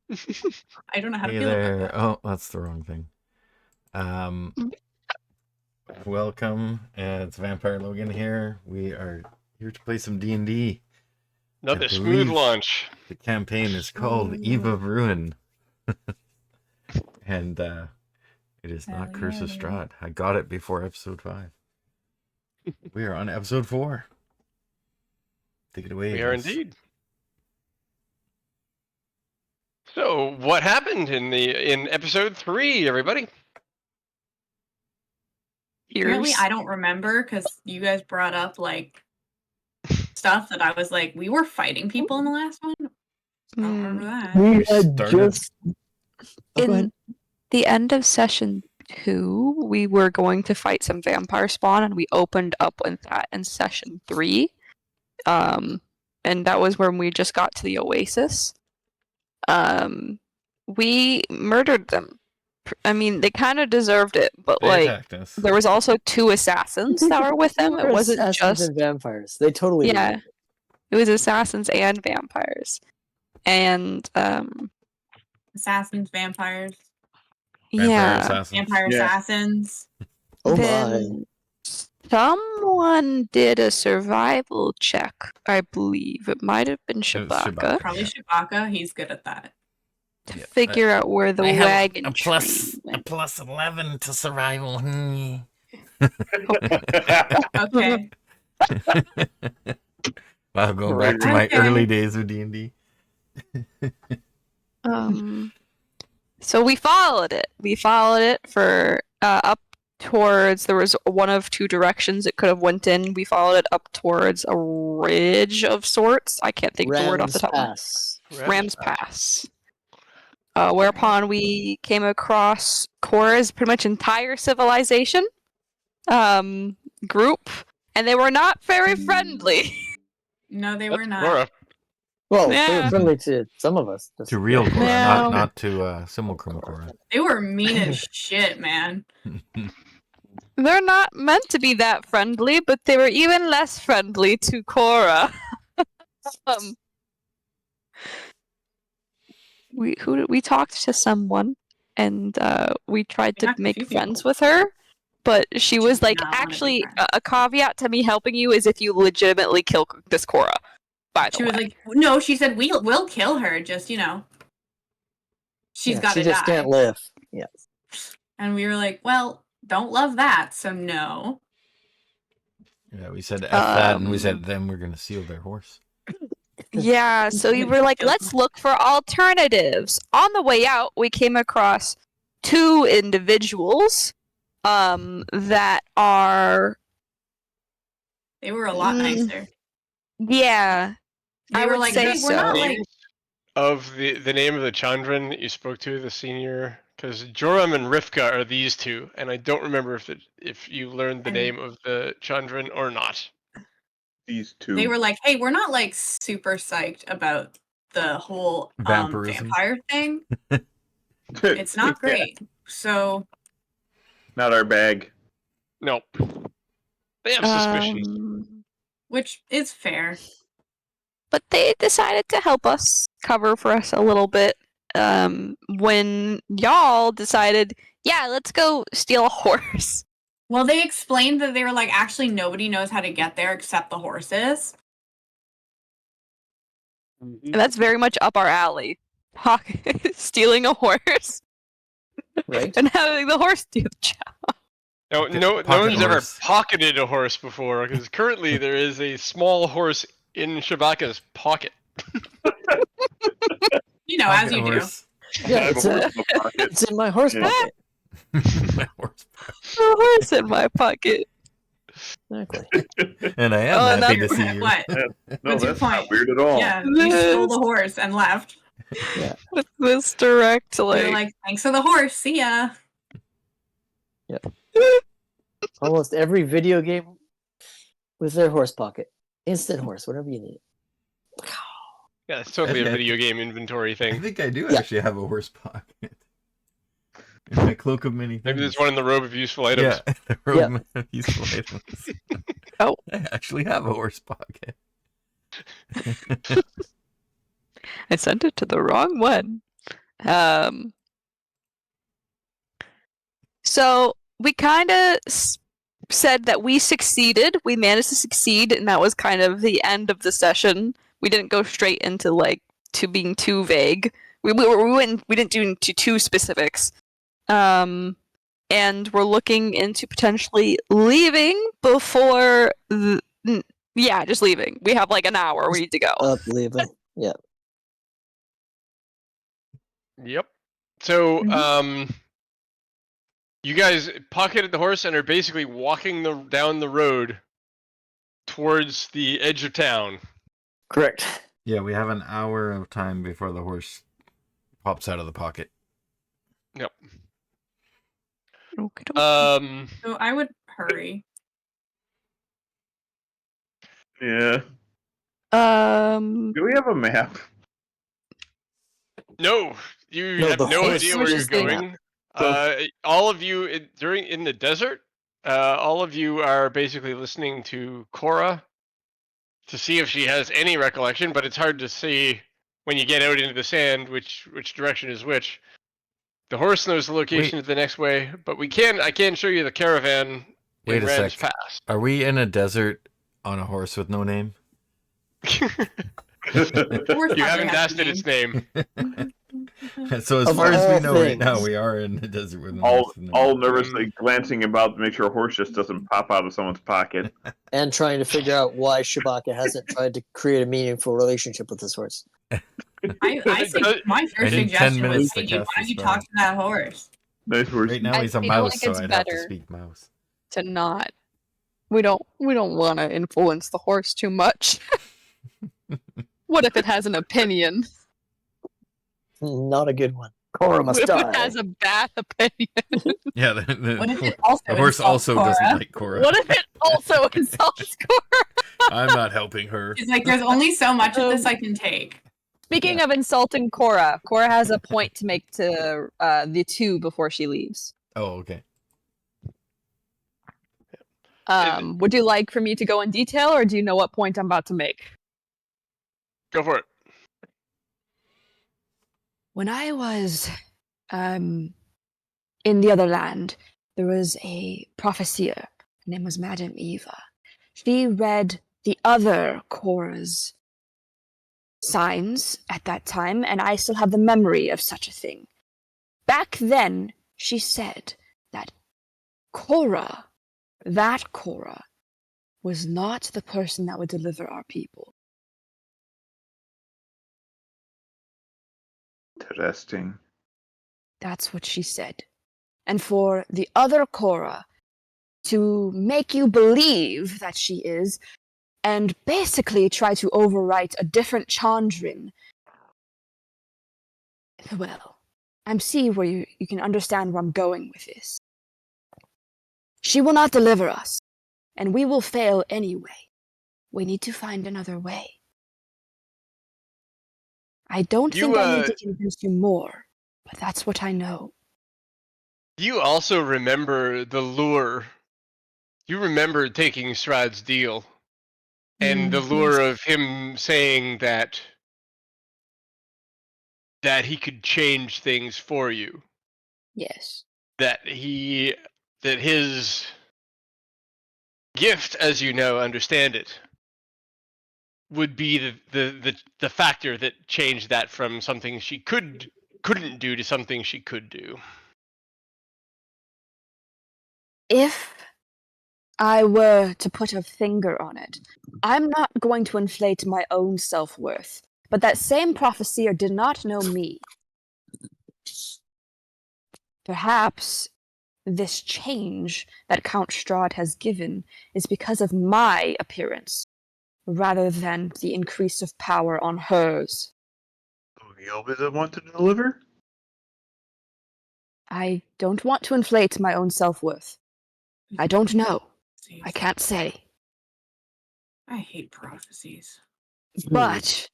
I don't know how to Hey feel there. about that. Oh, that's the wrong thing. Welcome. It's Vampire Logan here. We are here to play some D&D. Another smooth launch. The campaign is called Eve of Ruin. And it is not Curse of Strahd. I got it before episode 5. We are on episode 4. Take it away. We are indeed. So, what happened in episode 3, everybody? Apparently, I don't remember because you guys brought up like stuff that I was like, we were fighting people in the last one. I don't remember that. We had just in the end of session 2, we were going to fight some vampire spawn, and we opened up with that in session 3. And that was when we just got to the Oasis. We murdered them. I mean, they kind of deserved it, but there was also 2 assassins that were with them. It wasn't assassins just and vampires. They totally it was assassins and vampires, and assassins, vampires, Vampire assassins. Oh then someone did a survival check. I believe it might have been Shabaka. Probably Shabaka. He's good at that. To figure out where the wagon a train went. plus 11 to survival. Okay. Wow, going back to my early days of D&D. So we followed it. We followed it for up towards. There was one of 2 directions it could have went in. We followed it up towards a ridge of sorts. I can't think of the word off the top of my head. Raam's Pass. Whereupon we came across Cora's pretty much entire civilization group, and they were not very friendly. No, they were not. Cora. Well, they were friendly to some of us. To real Cora, not to simulacrum Cora. They were mean as shit, man. They're not meant to be that friendly, but they were even less friendly to Cora. We talked to someone, and we tried to make friends with her, but she was like, actually, a caveat to me helping you is if you legitimately kill this Cora. By the way, was like, no, she said we'll kill her. Just she's got to die. She just can't live. Yes. And we were like, well, don't love that, so no. Yeah, we said F that, and we said then we're gonna seal their horse. Yeah, so we were like, let's look for alternatives. On the way out, we came across 2 individuals that are... They were a lot nicer. Yeah. They were like, hey, we're not like... Of the name of the Chandran that you spoke to, the senior... Because Joram and Rivka are these 2, and I don't remember if you learned the name of the Chandran or not. These 2. They were like, hey, we're not like super psyched about the whole vampire thing. It's not great. So not our bag. Nope. They have suspicions. Which is fair. But they decided to help us, cover for us a little bit. When y'all decided, yeah, let's go steal a horse. Well, they explained that they were like, actually, nobody knows how to get there except the horses. And that's very much up our alley. Stealing a horse. Right. And having the horse do the job. No one's ever pocketed a horse before, because currently there is a small horse in Shabaka's pocket. As you do. Yeah, it's in my horse pocket. My horse pocket. A horse in my pocket. Exactly. And I am happy to see you. What? No, that's not weird at all. Yeah, you stole the horse and left. Yeah. With this direct, You're like, thanks for the horse, see ya. Yeah. Almost every video game with their horse pocket. Instant horse, whatever you need. Yeah, it's totally a video game inventory thing. I think I do actually have a horse pocket. In my cloak of many things. Maybe there's one in the robe of useful items. Yeah, the robe of useful items. Oh. I actually have a horse pocket. I sent it to the wrong one. So we kind of said that we succeeded. We managed to succeed, and that was kind of the end of the session. We didn't go straight into to being too vague. We didn't do into too specifics. And we're looking into potentially leaving before just leaving. We have an hour. We need to go. Leaving. Yeah. Yep. So, you guys pocketed the horse and are basically walking down the road towards the edge of town. Correct. Yeah, we have an hour of time before the horse pops out of the pocket. Yep. Okay. So I would hurry. Yeah. Do we have a map? No, you No, have the no horse idea was where you're just saying going. All of you in the desert, all of you are basically listening to Cora to see if she has any recollection, but it's hard to see when you get out into the sand which direction is which. The horse knows the location of the next way, but I can show you the caravan in Ram's Pass. Are we in a desert on a horse with no name? You haven't asked it its name. So as far as we know right now, we are in the desert with no horse. All nervously glancing about to make sure a horse just doesn't pop out of someone's pocket. And trying to figure out why Shabaka hasn't tried to create a meaningful relationship with this horse. I think my first suggestion was, hey, why don't you talk to that horse? Nice horse. Right now he's a mouse, so I'd have to speak mouse. To not. We don't want to influence the horse too much. What if it has an opinion? Not a good one. Cora must What die. if it has a bad opinion? Yeah, What if it also the horse also Cora? doesn't like Cora. What if it also insults Cora? I'm not helping her. She's like, there's only so much of this I can take. Speaking of insulting Cora, Cora has a point to make to the two before she leaves. Oh, okay. Would you like for me to go in detail, or do you know what point I'm about to make? Go for it. When I was in the other land, there was a professor. Her name was Madame Eva. She read the other Cora's signs at that time, and I still have the memory of such a thing. Back then, she said that Cora, was not the person that would deliver our people. Interesting. That's what she said. And for the other Cora to make you believe that she is, and basically try to overwrite a different Chandran. Well, I'm seeing where you can understand where I'm going with this. She will not deliver us, and we will fail anyway. We need to find another way. I don't think I need to convince you more, but that's what I know. You also remember the lure. You remember taking Strahd's deal. And the lure of him saying that he could change things for you. Yes. That his gift, as you now understand it, would be the factor that changed that from something she couldn't do to something she could do. If I were to put a finger on it, I'm not going to inflate my own self-worth, but that same professor did not know me. Perhaps this change that Count Strahd has given is because of my appearance, rather than the increase of power on hers. You'll be the one to deliver? I don't want to inflate my own self-worth. I don't know. I can't say. I hate prophecies. But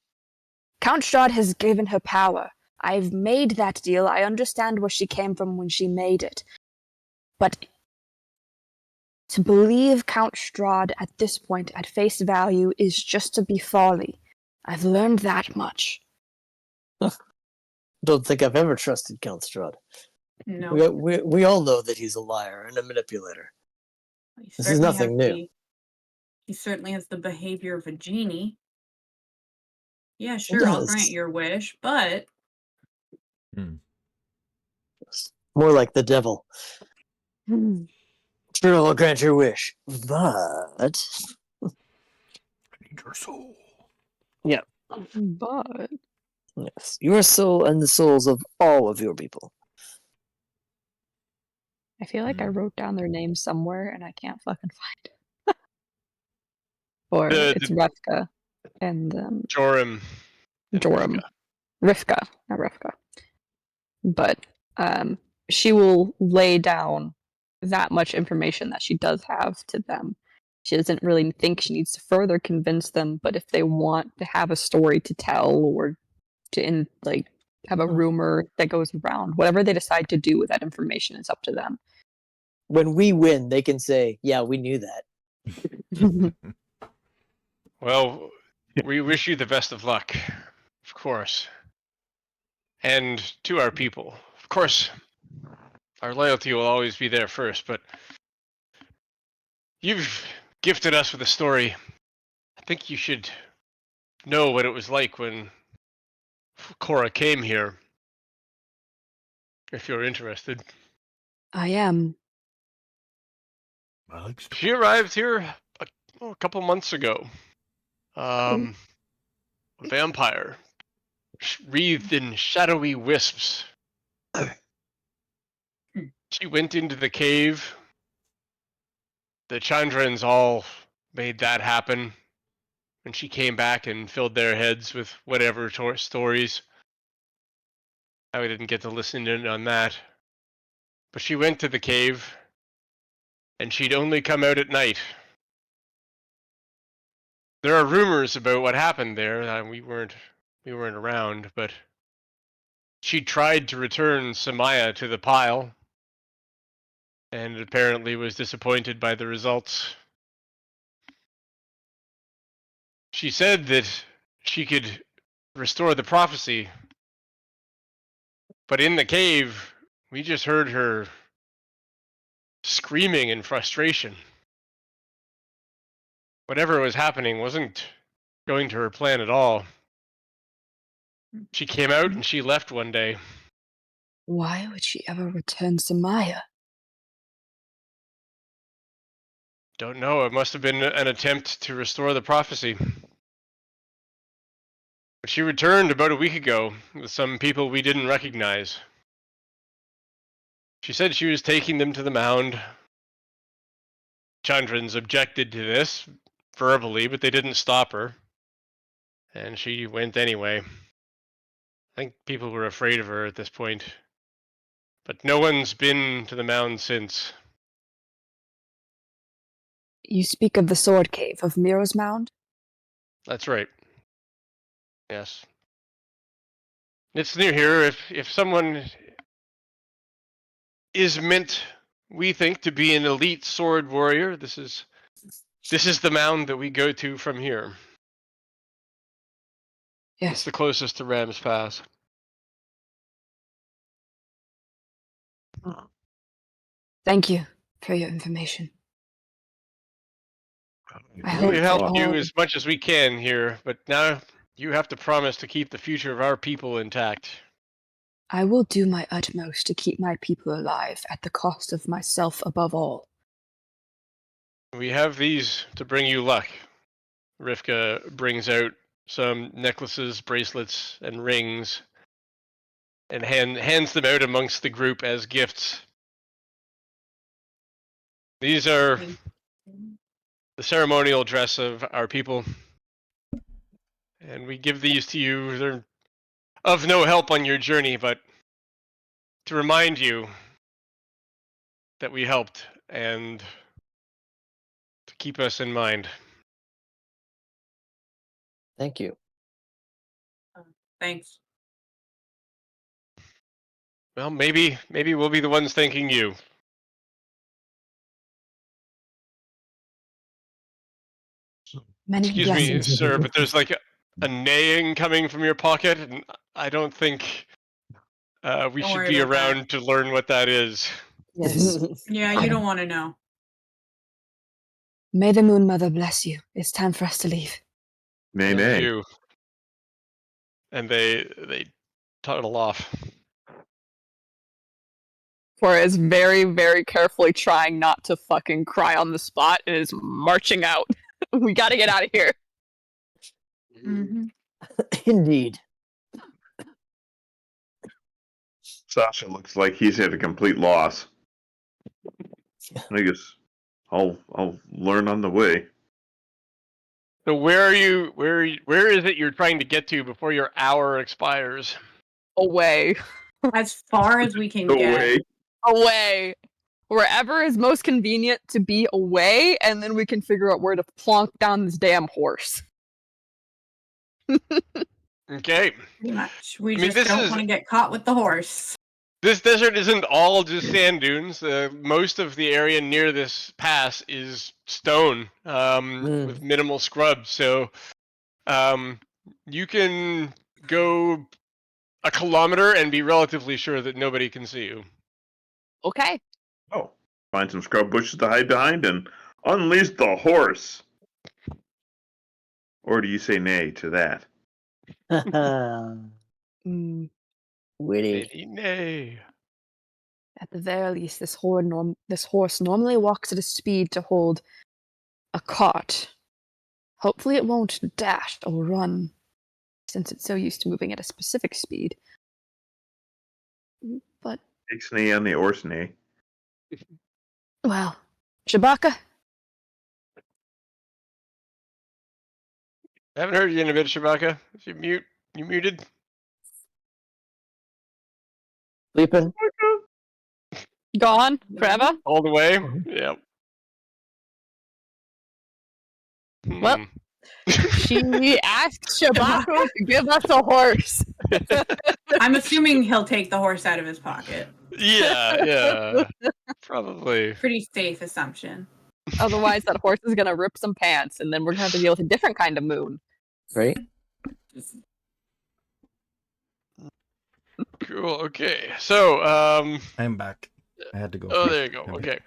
Count Strahd has given her power. I've made that deal. I understand where she came from when she made it. But to believe Count Strahd at this point at face value is just to be folly. I've learned that much. don't think I've ever trusted Count Strahd. No. We all know that he's a liar and a manipulator. He This is certainly nothing has new. he certainly has the behavior of a genie. Yeah, He sure, I'll does. grant your wish, but More like the devil. Hmm. Sure, I'll grant your wish, but I need your soul. But yes, your soul and the souls of all of your people. I feel like I wrote down their names somewhere and I can't fucking find it. Or it's Revka and Joram. And Joram. Rivka. Rivka, not Revka. But she will lay down that much information that she does have to them. She doesn't really think she needs to further convince them, but if they want to have a story to tell or to have a rumor that goes around, whatever they decide to do with that information is up to them. When we win, they can say, "Yeah, we knew that." Well, we wish you the best of luck, of course. And to our people. Of course, our loyalty will always be there first, but you've gifted us with a story. I think you should know what it was like when Cora came here. If you're interested. I am. She arrived here a couple months ago. A vampire. Wreathed in shadowy wisps. She went into the cave. The Chandrans all made that happen. And she came back and filled their heads with whatever stories. I didn't get to listen in on that. But she went to the cave. And she'd only come out at night. There are rumors about what happened there. We weren't around, but she tried to return Samaya to the pile, and apparently was disappointed by the results. She said that she could restore the prophecy, but in the cave, we just heard her screaming in frustration. Whatever was happening wasn't going to her plan at all. She came out and she left one day. Why would she ever return Samaya? Don't know, it must have been an attempt to restore the prophecy. But she returned about a week ago with some people we didn't recognize. She said she was taking them to the mound. Chandrans objected to this verbally, but they didn't stop her. And she went anyway. I think people were afraid of her at this point. But no one's been to the mound since. You speak of the Sword Cave of Miro's Mound? That's right. Yes. It's near here. If someone is meant, we think, to be an elite sword warrior, this is the mound that we go to from here. It's Yes. the closest to Raam's Pass. Thank you for your information. I hope We that help you all- as much as we can here, but now you have to promise to keep the future of our people intact. I will do my utmost to keep my people alive at the cost of myself above all. We have these to bring you luck. Rivka brings out some necklaces, bracelets, and rings, and hands them out amongst the group as gifts. These are the ceremonial dress of our people, and we give these to you. They're of no help on your journey, but to remind you that we helped and to keep us in mind. Thank you. Thanks. Well, maybe we'll be the ones thanking you. Many Excuse me, blessings. sir, but there's like a neighing coming from your pocket, and I don't think We Don't should worry be about that. around to learn what that is. Yes. Yeah, you don't want to know. May the Moon Mother bless you. It's time for us to leave. Nay, Yes, nay. you. And they toddle off. Cora is very, very carefully trying not to fucking cry on the spot and is marching out. We gotta get out of here. Mm-hmm. Indeed. Sasha looks like he's at a complete loss. I guess I'll learn on the way. So where is it you're trying to get to before your hour expires? Away. As far as we can No get. way. Away. Wherever is most convenient to be away, and then we can figure out where to plonk down this damn horse. Okay. Pretty much. We I mean, just this don't is- want to get caught with the horse. This desert isn't all just sand dunes. Most of the area near this pass is stone, with minimal scrub. So, you can go a kilometer and be relatively sure that nobody can see you. Okay. Oh, find some scrub bushes to hide behind and unleash the horse. Or do you say nay to that? Mm, Witty. Nay, nay. At the very least, this horse normally walks at a speed to hold a cart. Hopefully it won't dash or run, since it's so used to moving at a specific speed. But, Ixnay on the horse nay. well, Shabaka, I haven't heard you in a bit, Shabaka. If you muted? Sleeping? gone forever? All the way? Mhm. Yep. Well, she asked Shabaka to give us a horse. I'm assuming he'll take the horse out of his pocket. Yeah, probably. Pretty safe assumption. Otherwise, that horse is gonna rip some pants, and then we're gonna have to deal with a different kind of moon. Right? Cool. Okay. So, I'm back. I had to go. oh, first. there you go. Okay.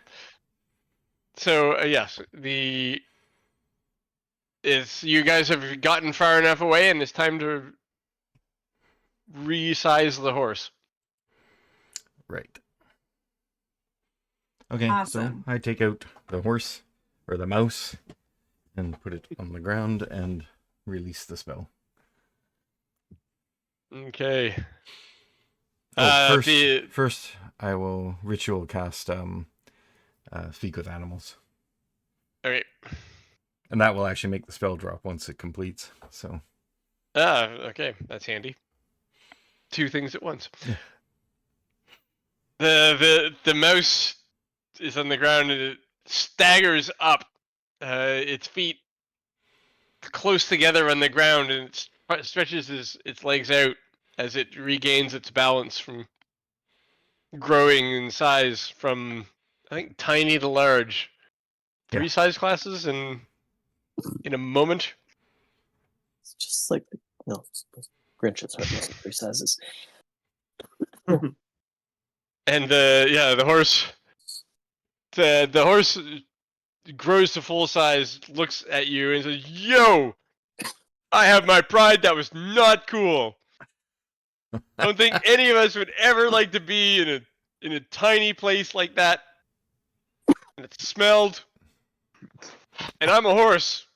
So, yes, you guys have gotten far enough away, and it's time to resize the horse. Right. Okay, Awesome. so I take out the horse or the mouse and put it on the ground and release the spell. Okay. Oh, the- first I will ritual cast Speak with Animals. Okay. And that will actually make the spell drop once it completes. So Okay, that's handy. Two things at once. Yeah. The mouse is on the ground and it staggers up, its feet close together on the ground, and it stretches its legs out as it regains its balance from growing in size from, I think, tiny to large. 3 Yeah. size classes in a moment. It's just like no, Grinch's heart was 3 sizes. And the horse, the horse grows to full size, looks at you, and says, "Yo, I have my pride. That was not cool. I don't think any of us would ever like to be in a tiny place like that. And it smelled. And I'm a horse,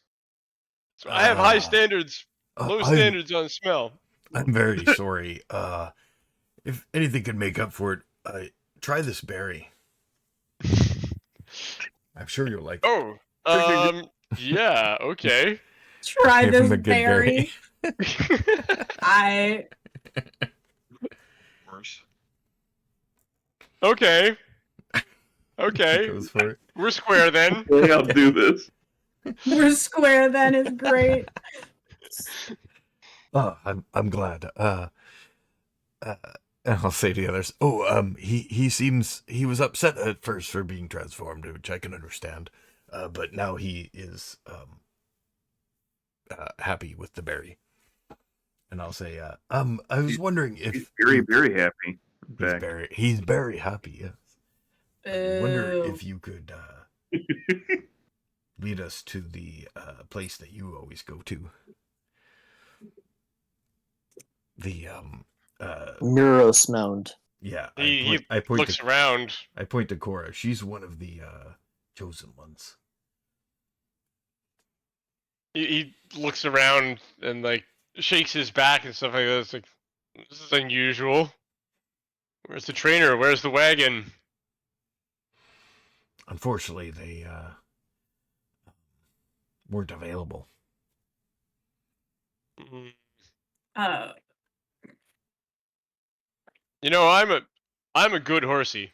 so I have high standards, low standards on smell." I'm very sorry. If anything could make up for it, try this berry. I'm sure you'll like it. Oh, yeah, okay. Try Give him this a good berry. I Horse. Okay. Okay. Goes for it. We're square then. Okay, I'll do this. we're square then is great. Oh, I'm glad. And I'll say to the others, he was upset at first for being transformed, which I can understand. But now he is happy with the berry. And I'll say, I was wondering if He's very, very happy. back. He's very happy. Yes. I wonder Boo. if you could lead us to the place that you always go to. The Muros Mound. yeah. He I point looks to around. I point to Cora. She's one of the chosen ones. He looks around and like shakes his back and stuff like that. It's like, this is unusual. Where's the trainer? Where's the wagon? Unfortunately, they weren't available. Mm. Oh, You know, I'm a good horsey.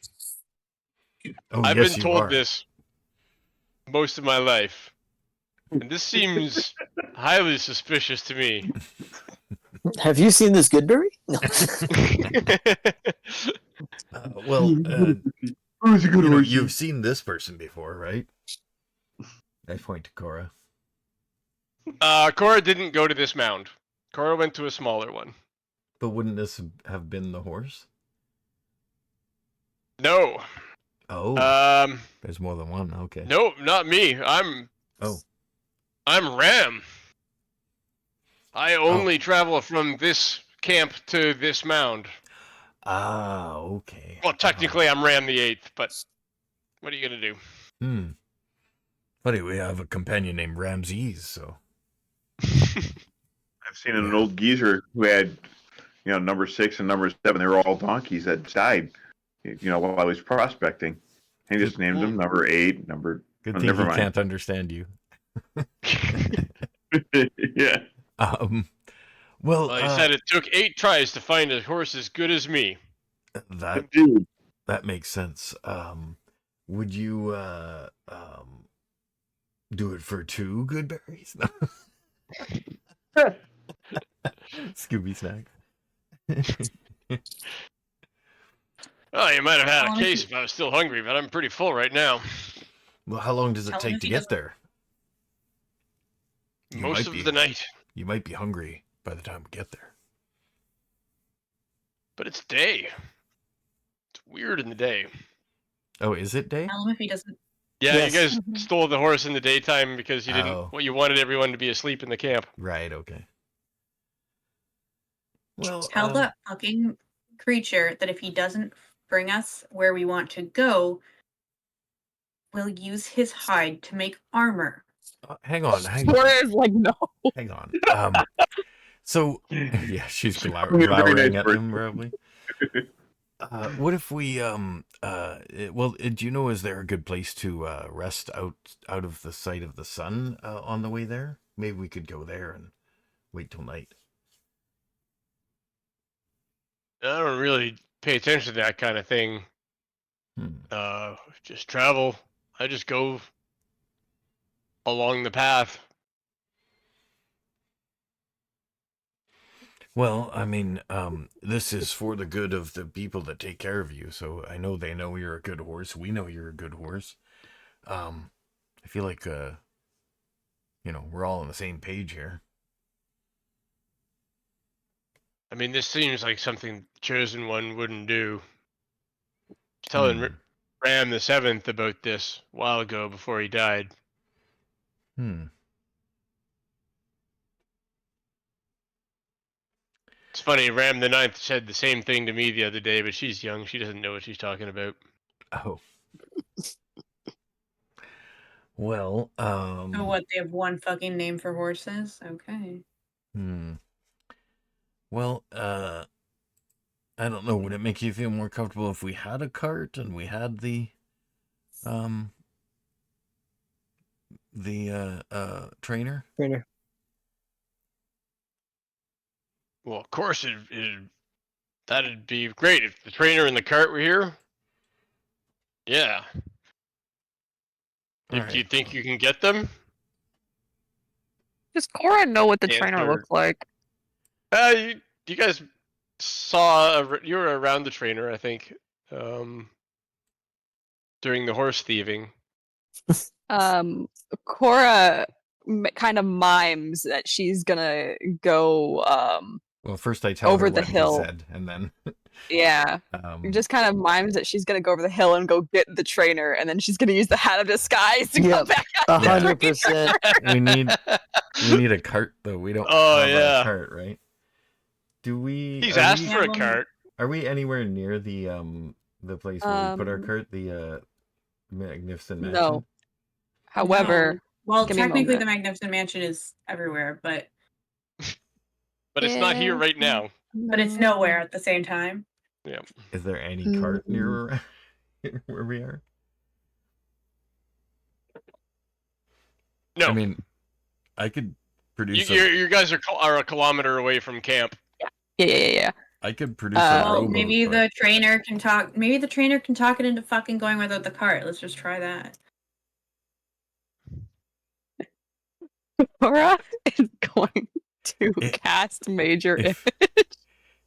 Oh, I've yes, been you told are. this most of my life. And this seems highly suspicious to me. Have you seen this Goodberry? No. Well, Who's a good horsey? you've seen this person before, right? I point to Cora. Cora didn't go to this mound. Cora went to a smaller one. But wouldn't this have been the horse? No. Oh, there's more than one. Okay. No, not me. I'm Raam. I only travel from this camp to this mound. Ah, okay. Well, technically, I'm Raam the 8th, but what are you gonna do? Funny, we have a companion named Ramses, so. I've seen an old geezer who had, number 6 and number 7. They were all donkeys that died, while I was prospecting. He just named them number 8, number. Good Oh, thing never he mind. can't understand you. Yeah. Well, He said it took 8 tries to find a horse as good as me. Indeed. that makes sense. Would you do it for 2 good berries? No. Scooby snack. Oh, you might have had a Honestly- case if I was still hungry, but I'm pretty full right now. Well, how long does it Tell him take if to he get doesn't- there? You might Most of be. the night. You might be hungry by the time we get there. But it's day. It's weird in the day. Oh, is it day? tell him if he doesn't. Yeah, Yes. you guys stole the horse in the daytime because you didn't. Oh. Well, you wanted everyone to be asleep in the camp. Right, okay. Well, Tell that fucking creature that if he doesn't bring us where we want to go, we'll use his hide to make armor. hang on. Cora is like, no. Hang on. So, yeah, she's Very nice glowering at person. him, probably. What if we, do you know, is there a good place to rest out of the sight of the sun on the way there? Maybe we could go there and wait till night. I don't really pay attention to that kind of thing. Just travel. I just go along the path. Well, I mean, this is for the good of the people that take care of you, so I know they know you're a good horse. We know you're a good horse. I feel like, we're all on the same page here. I mean, this seems like something the Chosen One wouldn't do. Telling Raam the 7th about this a while ago before he died. It's funny, Raam the 9th said the same thing to me the other day, but she's young. She doesn't know what she's talking about. Oh. Well, Oh, what? They have one fucking name for horses? Okay. Well, I don't know. Would it make you feel more comfortable if we had a cart and we had the trainer? Trainer. Well, of course, that'd be great if the trainer and the cart were here. Yeah. All Do you right. think you can get them? Does Cora know what the Answer. trainer looks like? You guys saw you were around the trainer, I think, during the horse thieving. Cora kind of mimes that she's gonna go Well, first I tell Over her the what hill. he said, and then Yeah. Just kind of mimes that she's gonna go over the hill and go get the trainer, and then she's gonna use the hat of disguise to Yep. come back out. 100%. we need a cart though. We don't Oh, have yeah. a cart, right? Do we? He's are asked we- for a cart. Are we anywhere near the place where we put our cart, the Magnificent Mansion? No. However, No. Well, give me a technically, moment. the Magnificent Mansion is everywhere, but But it's not here right now. it's nowhere at the same time. Yeah. Is there any cart near where we are? No. I mean, I could produce. You guys are a kilometer away from camp. Yeah. I could produce a Oh, rowboat. maybe but- the trainer can talk. Maybe the trainer can talk it into fucking going without the cart. Let's just try that. Cora is going to If- cast Major if- Image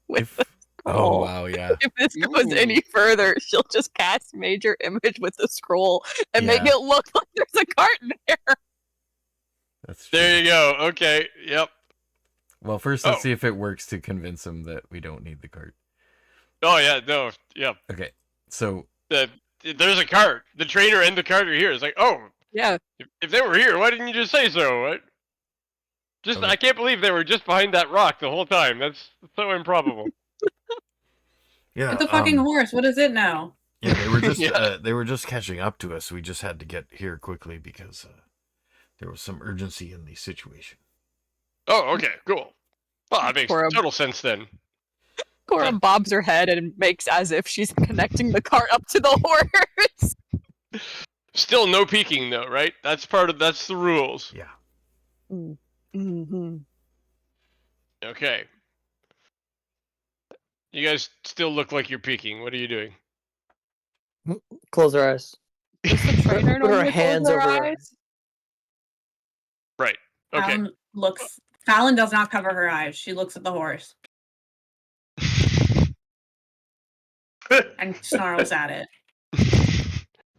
with If, the oh scroll. wow, yeah. If this goes any further, she'll just cast Major Image with the scroll and make Yeah. it look like there's a cart there. That's true. There you go. Okay. Yep. Well, first let's Oh. see if it works to convince him that we don't need the cart. Oh yeah. No. Yeah. Okay, so There's a cart. The trainer and the cart are here. It's like, oh, Yeah. if they were here, why didn't you just say so? What? Just Okay. I can't believe they were just behind that rock the whole time. That's so improbable. yeah, But the fucking horse, what does it know? yeah, they were just Yeah. they were just catching up to us. We just had to get here quickly because there was some urgency in the situation. Oh, okay, cool. Well, that makes Cora- total sense then. Cora bobs her head and makes as if she's connecting the cart up to the horse. Still no peeking though, right? That's the rules. Yeah. Mm-hmm. Okay. You guys still look like you're peeking. What are you doing? Close our eyes. Does the trainer Put our normally hands close her over our eyes? Right. Okay. Fallon does not cover her eyes. She looks at the horse and snarls at it.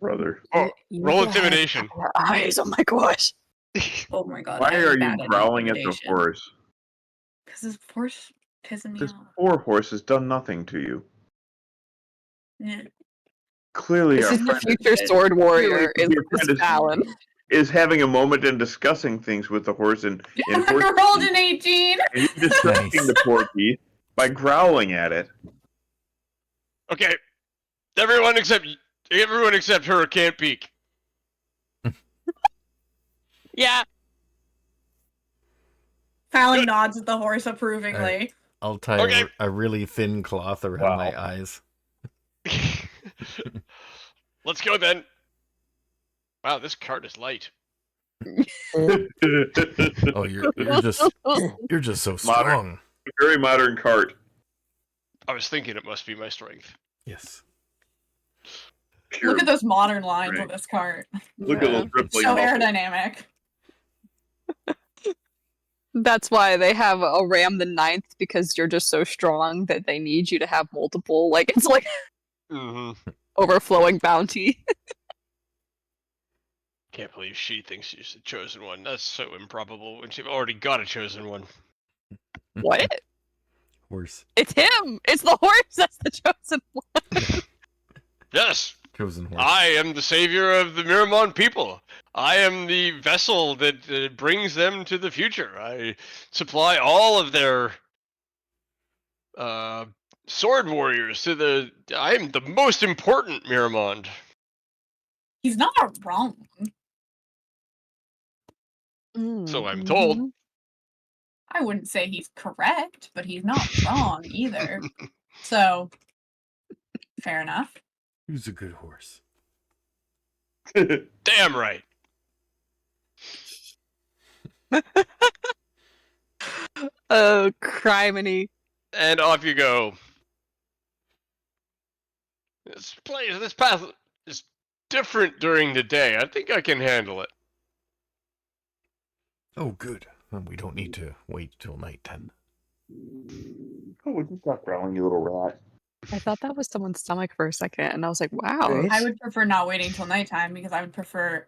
Brother. Oh, roll intimidation. Her eyes. Oh my gosh. Oh my god. Why are you growling at the horse? Because this horse pissing me This off. poor horse has done nothing to you. Yeah. Clearly, This our is the friend future sword warrior. Clearly, your Is friend is- Fallon. is having a moment and discussing things with the horse and I rolled an 18. and you're distracting the poor beast by growling at it. Okay. Everyone except her can't peek. Yeah. Fallon Good. nods at the horse approvingly. I'll tie Okay. a really thin cloth around my eyes. Let's go then. Wow, this cart is light. Oh, you're just so strong. Very modern cart. I was thinking it must be my strength. Yes. Pure. Look at those modern lines Right. on this cart. Look at those rippling So muscles. aerodynamic. That's why they have a Raam the 9th, because you're just so strong that they need you to have multiple. Like, it's like Mm-hmm. overflowing bounty. Can't believe she thinks she's the chosen one. That's so improbable when she's already got a chosen one. What? Horse. It's him! It's the horse that's the chosen one. Yes, Chosen horse. I am the savior of the Miramon people. I am the vessel that brings them to the future. I supply all of their sword warriors to the... I am the most important Miramond. He's not wrong. So I'm told. I wouldn't say he's correct, but he's not wrong either. So, fair enough. Who's a good horse? Damn right. Oh, criminy. And off you go. This path is different during the day. I think I can handle it. Oh, good. Well, we don't need to wait till night then. Oh, would you stop growling, you little rat? I thought that was someone's stomach for a second, and I was like, wow. Right. I would prefer not waiting till nighttime because I would prefer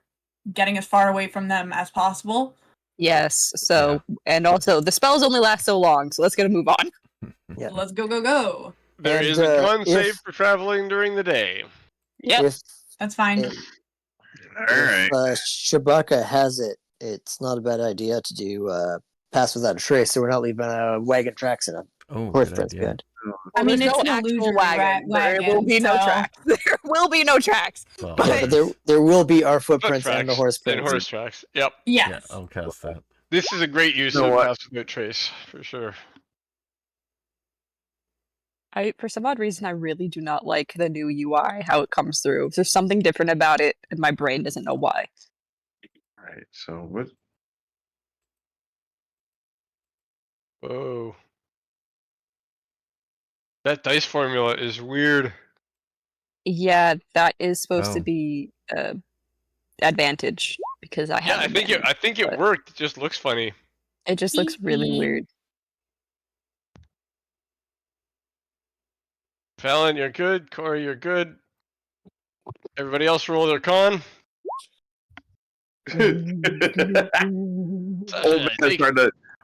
getting as far away from them as possible Yes. So, and also the spells only last so long, so let's get to move on. Yeah. Let's go. There And, is a con if- save for traveling during the day. Yep. If That's fine. All right. Shabaka has it, it's not a bad idea to do pass without a trace, so we're not leaving wagon tracks in a Oh, horse good prints idea. behind. I mean, there's it's no an actual illusory wagon. There will be no so- tracks. There will be no tracks. Well, Yeah, But- but there will be our Foot footprints and the tracks horse and prints. horse tracks. Yep. yeah, Yes. I'll cast that. This is a great use You know of what? pass without trace, for sure. For some odd reason, I really do not like the new UI, how it comes through. There's something different about it, and my brain doesn't know why. All right. So what? Whoa. That dice formula is weird. Yeah, that is supposed to Oh. be advantage because I Yeah, have. I think it but- worked. It just looks funny. It just looks really Hee hee. weird. Fallon, you're good. Corey, you're good. Everybody else roll their con.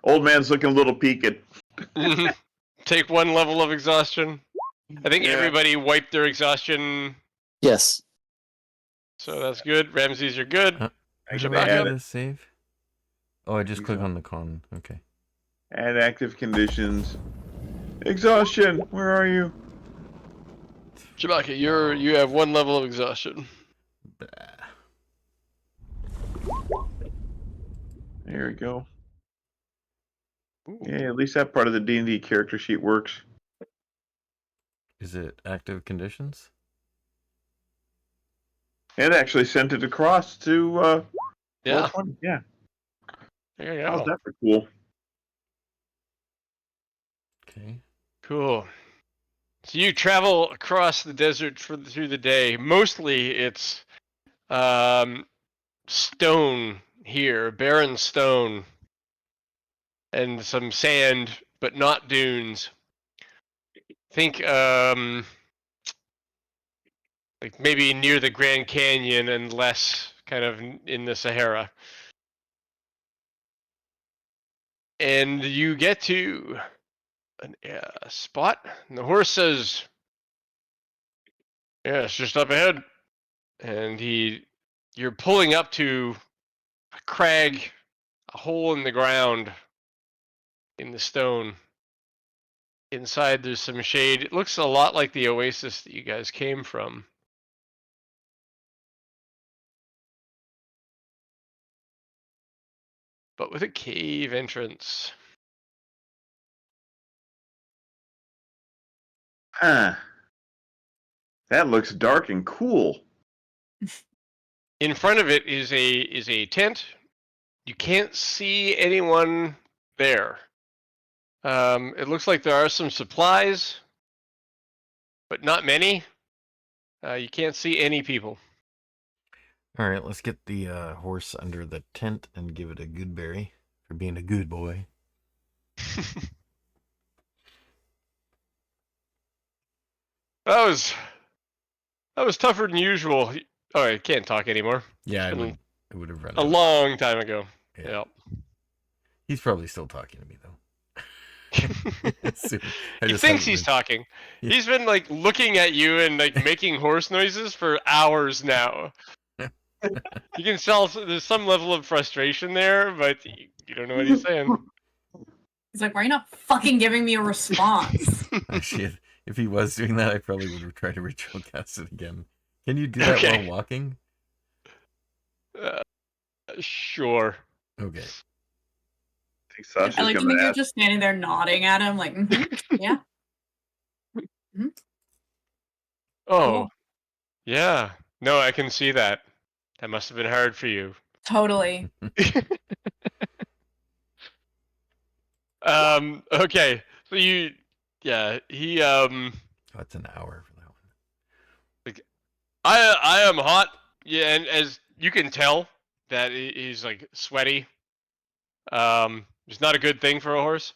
Old man's looking a little peaked. Take 1 level of exhaustion. I think Yeah. everybody wiped their exhaustion, Yes. so that's good. Ramses, you're good. How do Should I back do up. this save? Oh, I just click Yeah. on the con. Okay. Add active conditions. Exhaustion. Where are you? Chewbacca, you have 1 level of exhaustion. Bah. There we go. Yeah, at least that part of the D&D character sheet works. Is it active conditions? It actually sent it across to Yeah, 420. Yeah. there you How's go. that for cool? Okay. Cool. So you travel across the desert through the day. Mostly it's stone here, barren stone, and some sand, but not dunes. Think like maybe near the Grand Canyon and less kind of in the Sahara. And you get to a spot, and the horse says, "Yeah, it's just up ahead." And you're pulling up to a crag, a hole in the ground, in the stone. Inside, there's some shade. It looks a lot like the oasis that you guys came from. But with a cave entrance. Ah. That looks dark and cool. In front of it is a tent. You can't see anyone there. It looks like there are some supplies, but not many. You can't see any people. All right, let's get the horse under the tent and give it a good berry for being a good boy. That was tougher than usual. Oh, I can't talk anymore. Yeah, I Been would have run a out. long time ago. Yeah. Yep. He's probably still talking to me though. So, I He just thinks haven't he's been- talking. Yeah. He's been like looking at you and like making horse noises for hours now. You can tell there's some level of frustration there, but you don't know what he's saying. He's like, why are you not fucking giving me a response? Actually, if he was doing that, I probably would have tried to ritual cast it again. Can you do that Okay. while walking? Sure. Okay. I think Sasha's I like to gonna think you're ask. just standing there nodding at him, like, yeah. Oh, Cool. yeah. No, I can see that. That must have been hard for you. Totally. Okay. So he Oh, it's an hour for that one. I am hot. Yeah, and as you can tell that he's like sweaty. It's not a good thing for a horse.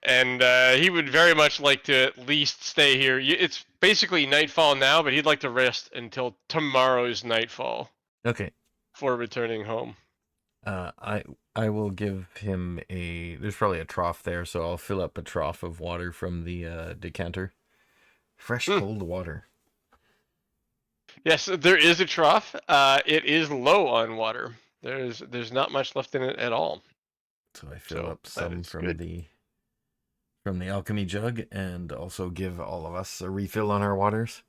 And he would very much like to at least stay here. It's basically nightfall now, but he'd like to rest until tomorrow's nightfall Okay. before returning home. I will give him a. There's probably a trough there, so I'll fill up a trough of water from the decanter. Fresh, cold water. Yes, there is a trough. It is low on water. There's not much left in it at all. So I fill up some from good. the alchemy jug, and also give all of us a refill on our waters.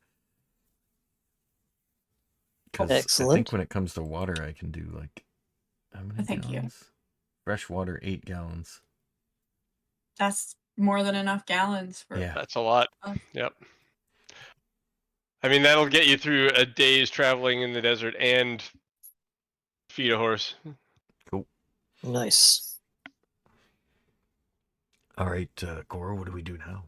Because I Excellent. think when it comes to water, I can do like how many Thank you. gallons? Fresh water, 8 gallons. That's more than enough gallons for. Yeah. That's a lot. Oh. Yep. I mean, that'll get you through a day's traveling in the desert and feed a horse. Cool. Nice. All right, Cora, what do we do now?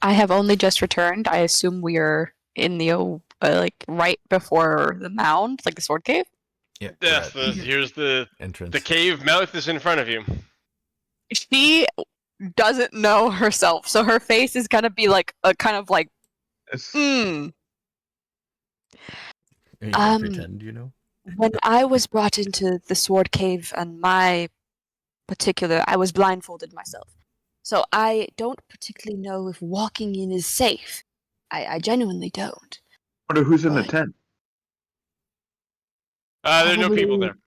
I have only just returned. I assume we are in the like right before the mound, like the sword cave. Yeah. Yes, here's the entrance. The cave mouth is in front of you. She doesn't know herself, so her face is gonna be like a kind of like, You can pretend, you know. When I was brought into the sword cave and I was blindfolded myself. So I don't particularly know if walking in is safe. I genuinely don't. Wonder who's in the But- tent. There are no people Probably- there.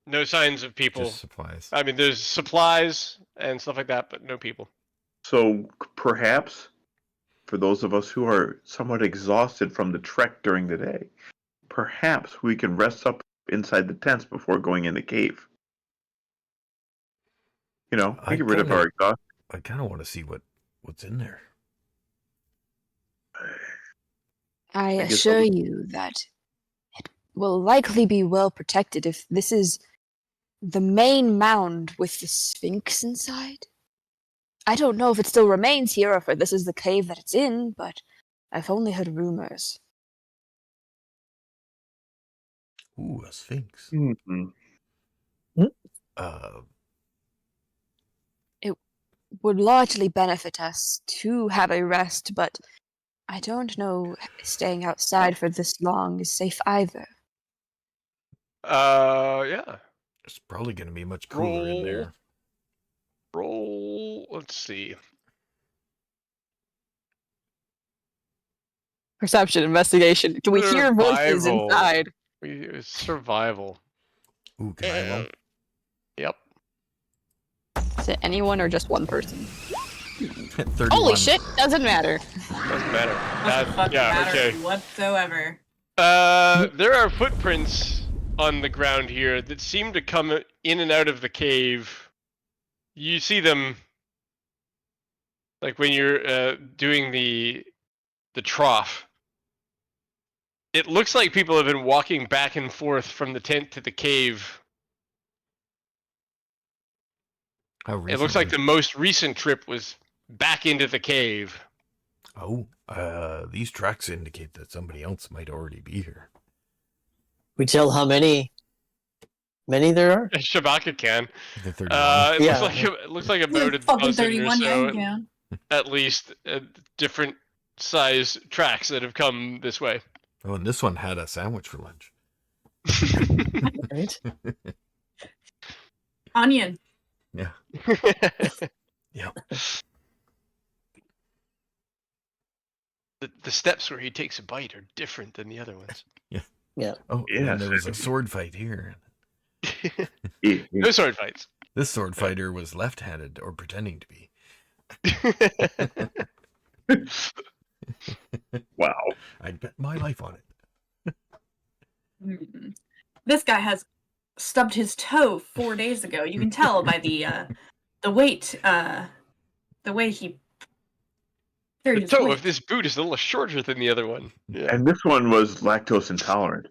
No signs of people. Just supplies. I mean, there's supplies and stuff like that, but no people. So perhaps, for those of us who are somewhat exhausted from the trek during the day, perhaps we can rest up inside the tents before going in the cave. You know, I get rid of kinda- our exhaustion. I kind of want to see what's in there. I I guess assure I'll- you that it will likely be well protected if this is the main mound with the Sphinx inside. I don't know if it still remains here or if this is the cave that it's in, but I've only heard rumors. Ooh, a sphinx. Mm-hmm. Would largely benefit us to have a rest, but I don't know staying outside for this long is safe either. Yeah. It's probably going to be much cooler in there. Roll. Let's see. Perception, investigation. Do we hear voices Survival. inside? Survival. Ooh, can I roll? Yep. Is it anyone or just one person? 31. Holy shit! Doesn't matter. Doesn't matter. Doesn't fucking Yeah. matter Okay. whatsoever. There are footprints on the ground here that seem to come in and out of the cave. You see them, like when you're doing the trough. It looks like people have been walking back and forth from the tent to the cave. How It looks like the recently? most recent trip was back into the cave. Oh, these tracks indicate that somebody else might already be here. We tell how many there are? Shabaka can. The 31. It looks like about a Fucking dozen or 31, yeah, so, yeah. at least, different size tracks that have come this way. Oh, and this one had a sandwich for lunch. Right? Onion. Yeah. Yep. The steps where he takes a bite are different than the other ones. Oh, Yes. and there was a sword fight here. No sword fights. This sword fighter was left-handed, or pretending to be. Wow. I'd bet my life on it. This guy has stubbed his toe 4 days ago. You can tell by the weight, the way he carried The his toe weight. of this boot is a little shorter than the other one. Yeah. And this one was lactose intolerant.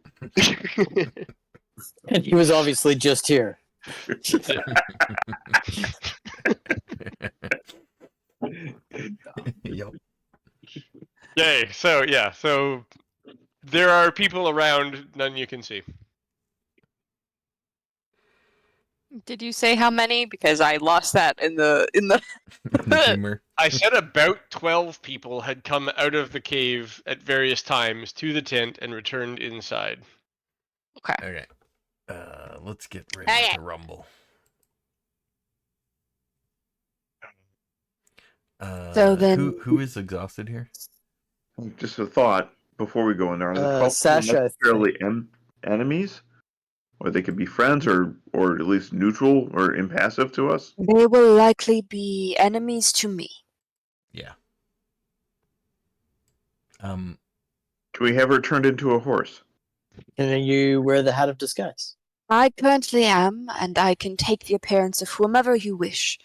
And he was obviously just here. Yep. Yay. So there are people around, none you can see. Did you say how many? Because I lost that in the The humor. I said about 12 people had come out of the cave at various times to the tent and returned inside. Okay. Let's get ready Okay. to rumble. So then- who is exhausted here? Just a thought before we go in there. Are the 12 Sasha, I necessarily enemies? Or they could be friends or at least neutral or impassive to us? They will likely be enemies to me. Yeah. Can we have her turned into a horse? And then you wear the hat of disguise. I currently am, and I can take the appearance of whomever you wish.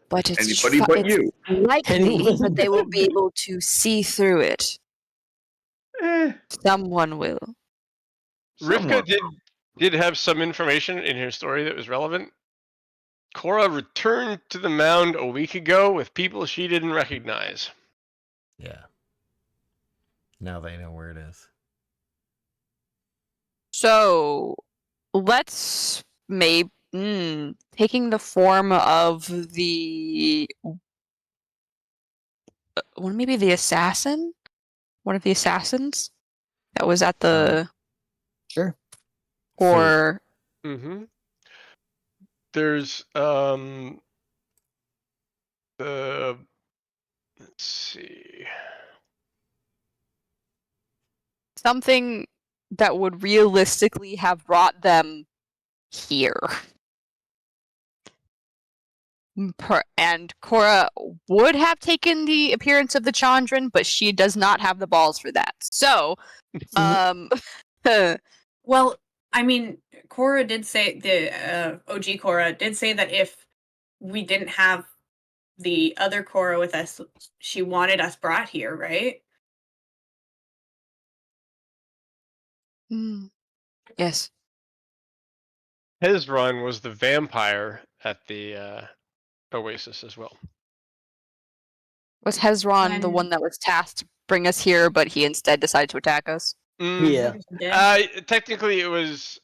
But it's, Anybody but it's you. likely Anyone that they will but be me. able to see through it. Someone will. Rivka Somewhat. did have some information in her story that was relevant. Cora returned to the mound a week ago with people she didn't recognize. Yeah. Now they know where it is. So let's maybe taking the form of the maybe the assassin, one of the assassins that was at the Sure. or Mm-hmm. There's the let's see. something that would realistically have brought them here. And Cora would have taken the appearance of the Chandran, but she does not have the balls for that. So, Well, I mean, Cora did say the OG Cora did say that if we didn't have the other Cora with us, she wanted us brought here, right? yes. Hezron was the vampire at the Oasis as well. Was Hezron the When- one that was tasked to bring us here, but he instead decided to attack us? Yeah. Technically, it was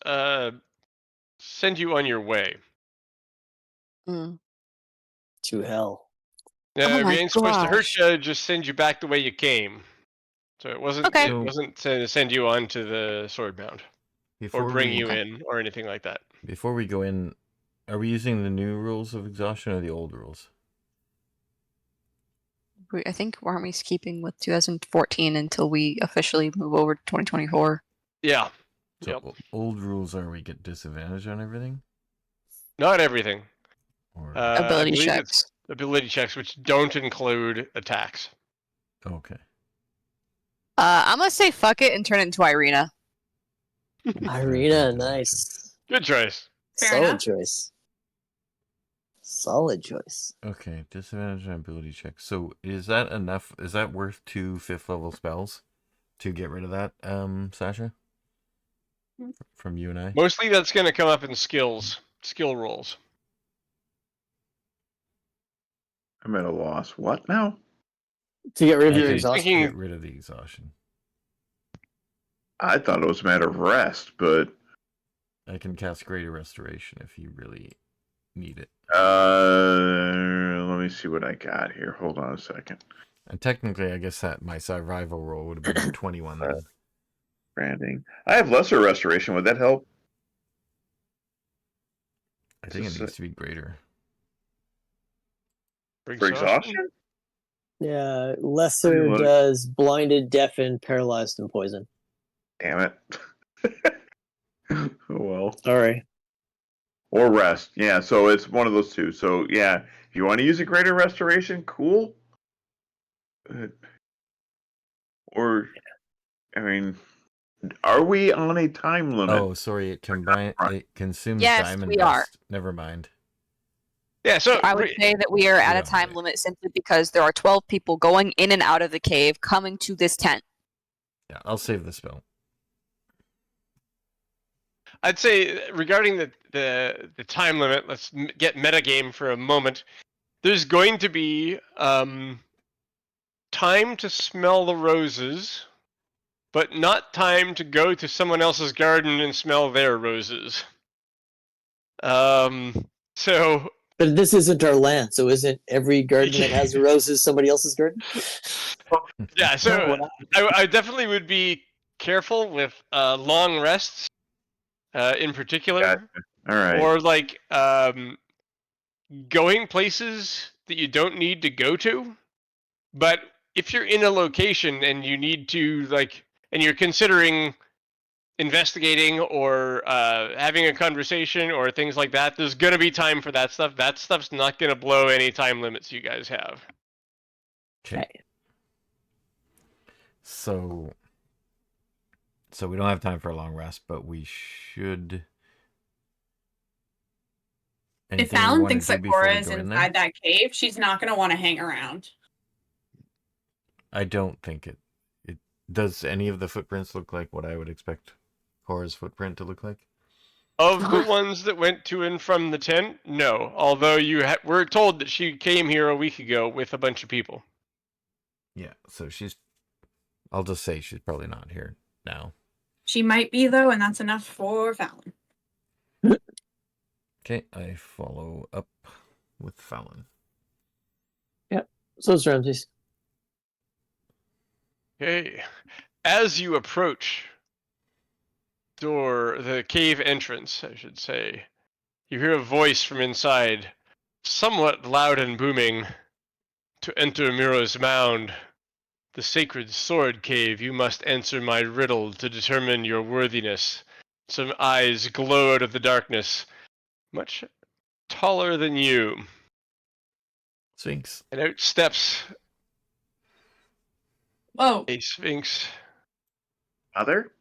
send you on your way. Mm. To hell. Yeah, Oh we my ain't supposed to hurt gosh. you. Just send you back the way you came. So it wasn't. Okay. It wasn't to send you on to the Swordbound or bring you in or anything like that. Before we go in, are we using the new rules of exhaustion or the old rules? I think aren't we keeping with 2014 until we officially move over to 2024? Yeah. So Yep. old rules are we get disadvantage on everything? Not everything. Or I Ability believe checks. it's ability checks, which don't include attacks. okay. I'm gonna say fuck it and turn it into Irina. Irina, nice. Good choice. Fair Solid enough. choice. Solid choice. Okay, disadvantage on ability check. So is that enough? Is that worth 2 5th level spells to get rid of that, Sasha? From you and I? Mostly that's going to come up in skill rolls. I'm at a loss. What now? To get rid of I your think exhaustion. thinking- Get rid of the exhaustion. I thought it was a matter of rest, but I can cast Greater Restoration if you really need it. let me see what I got here. Hold on a second. And technically, I guess that my survival roll would have been 21 then. Branding. I have lesser restoration. Would that help? I think it Just needs to be greater. For exhaustion? Yeah, Let lesser me look. does blinded, deafened, paralyzed, and poison. Damn it. Oh well. Sorry. Or rest. Yeah, so it's one of those two. So yeah, if you want to use a greater restoration, cool. Or, I mean, are we on a time limit? Oh, sorry. It consumes Yes, diamond we are. dust. Never mind. Yeah, so I would say that we are at Yeah, a time okay. limit simply because there are 12 people going in and out of the cave coming to this tent. Yeah, I'll save the spell. I'd say regarding the time limit, let's get metagame for a moment. There's going to be time to smell the roses, but not time to go to someone else's garden and smell their roses. So But this isn't our land, so isn't every garden that has roses somebody else's garden? yeah, so I definitely would be careful with long rests. in particular, Gotcha. All right. or like going places that you don't need to go to. But if you're in a location and you need to and you're considering investigating or having a conversation or things like that, there's gonna be time for that stuff. That stuff's not gonna blow any time limits you guys have. Okay. So we don't have time for a long rest, but we should. If Anything we Fallon wanna thinks do that before Cora we is go in there? inside that cave, she's not going to want to hang around. I don't think it. Does any of the footprints look like what I would expect Cora's footprint to look like? Of the ones that went to and from the tent, no. Although we're told that she came here a week ago with a bunch of people. Yeah, so I'll just say she's probably not here now. She might be, though, and that's enough for Fallon. Okay, I follow up with Fallon. So it's Ramses. Okay. As you approach the cave entrance, I should say, you hear a voice from inside, somewhat loud and booming. To enter Miro's mound, the sacred sword cave, you must answer my riddle to determine your worthiness. Some eyes glow out of the darkness, much taller than you. Sphinx. And out steps Whoa. a Sphinx. Mother?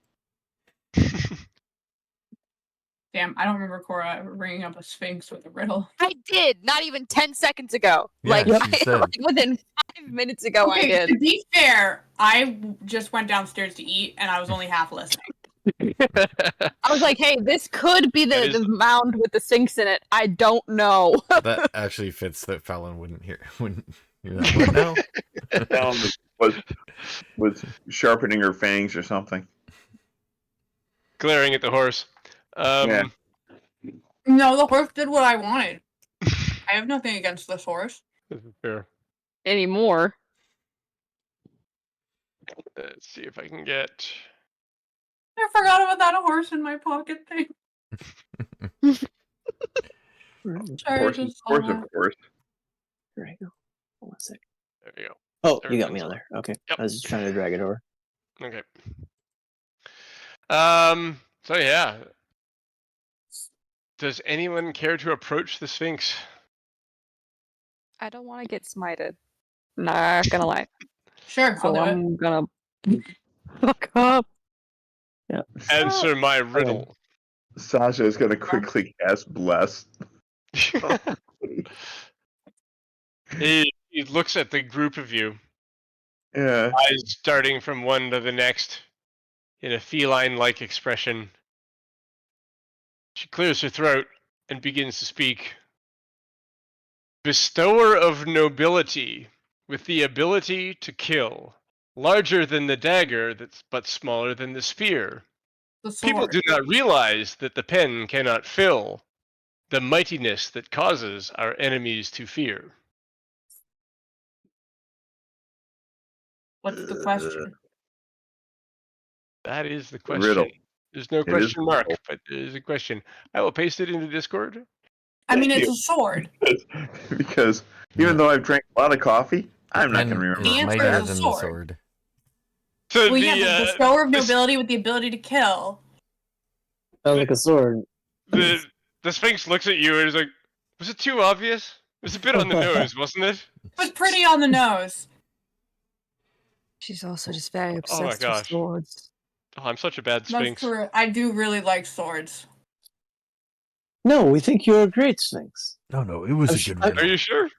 Damn, I don't remember Cora ever bringing up a Sphinx with a riddle. I did, not even 10 seconds ago. Yeah, like, she said. like within 5 minutes ago, I Okay, did. to be fair, I just went downstairs to eat, and I was only half listening. I was like, hey, this could be That is- the mound with the Sphinx in it. I don't know. That actually fits that Fallon wouldn't hear that one now. Fallon was sharpening her fangs or something. Glaring at the horse. Yeah. No, the horse did what I wanted. I have nothing against this horse. This is fair. Anymore. Let's see if I can get. I forgot about that horse in my pocket thing. Sorry, Horse, just of course. Here I go. Hold on a sec. There we go. Oh, There you it got me comes on there. Okay. Yep. I was just trying to drag it over. Okay. So yeah. Does anyone care to approach the Sphinx? I don't want to get smited. Not gonna lie. Sure, So I'll do it. I'm gonna fuck up. Answer my riddle. Sasha is going to quickly cast Bless. He looks at the group of you, Yeah. eyes starting from one to the next, in a feline-like expression. She clears her throat and begins to speak. Bestower of nobility, with the ability to kill, larger than the dagger but smaller than the spear. The sword. People do not realize that the pen cannot fill the mightiness that causes our enemies to fear. What's the question? That is the question. Riddle. There's no is question a mark, riddle. but there is a question. I will paste it into Discord. I mean, Thank it's a sword. Because even though I've drank a lot of coffee, I'm not going to remember. The Is answer mightier is a than sword. the sword. So We have the bestower of this- nobility with the ability to kill. Sounds like a sword. the Sphinx looks at you and is like, was it too obvious? It was a bit on the nose, wasn't it? It was pretty on the nose. She's also just very obsessed my with gosh. swords. Oh, I'm such a bad That's Sphinx. true. I do really like swords. No, we think you're a great Sphinx. No, it was I'm a sh- good I- riddle. Are you sure?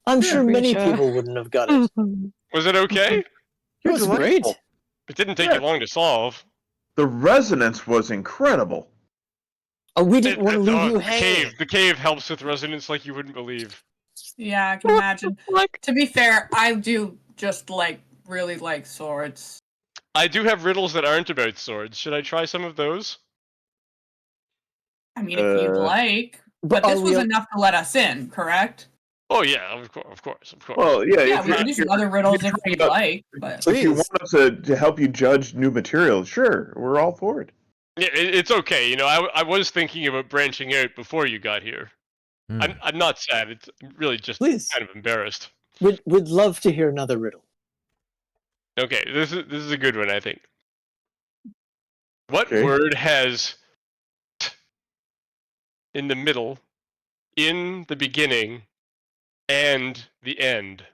I'm Yeah, sure pretty many sure. people wouldn't have got it. Was it okay? It was great. Delightful. It didn't take Yeah. you long to solve. The resonance was incredible. Oh, we didn't want to leave you the hanging. The cave helps with resonance like you wouldn't believe. Yeah, I can imagine. Like, To be fair, I do just really like swords. I do have riddles that aren't about swords. Should I try some of those? I mean, if you'd like. But are this was we- enough to let us in, correct? Oh yeah, of course. Well, yeah. Yeah, if we you're- can do some you're- other riddles you're if talking you'd about- like. But If you Please. want us to help you judge new material, sure, we're all for it. Yeah, it's okay. You know, I was thinking about branching out before you got here. I'm not sad. It's really just Please. kind of embarrassed. We'd love to hear another riddle. Okay, this is a good one, I think. What Okay. word has in the middle, in the beginning, and the end?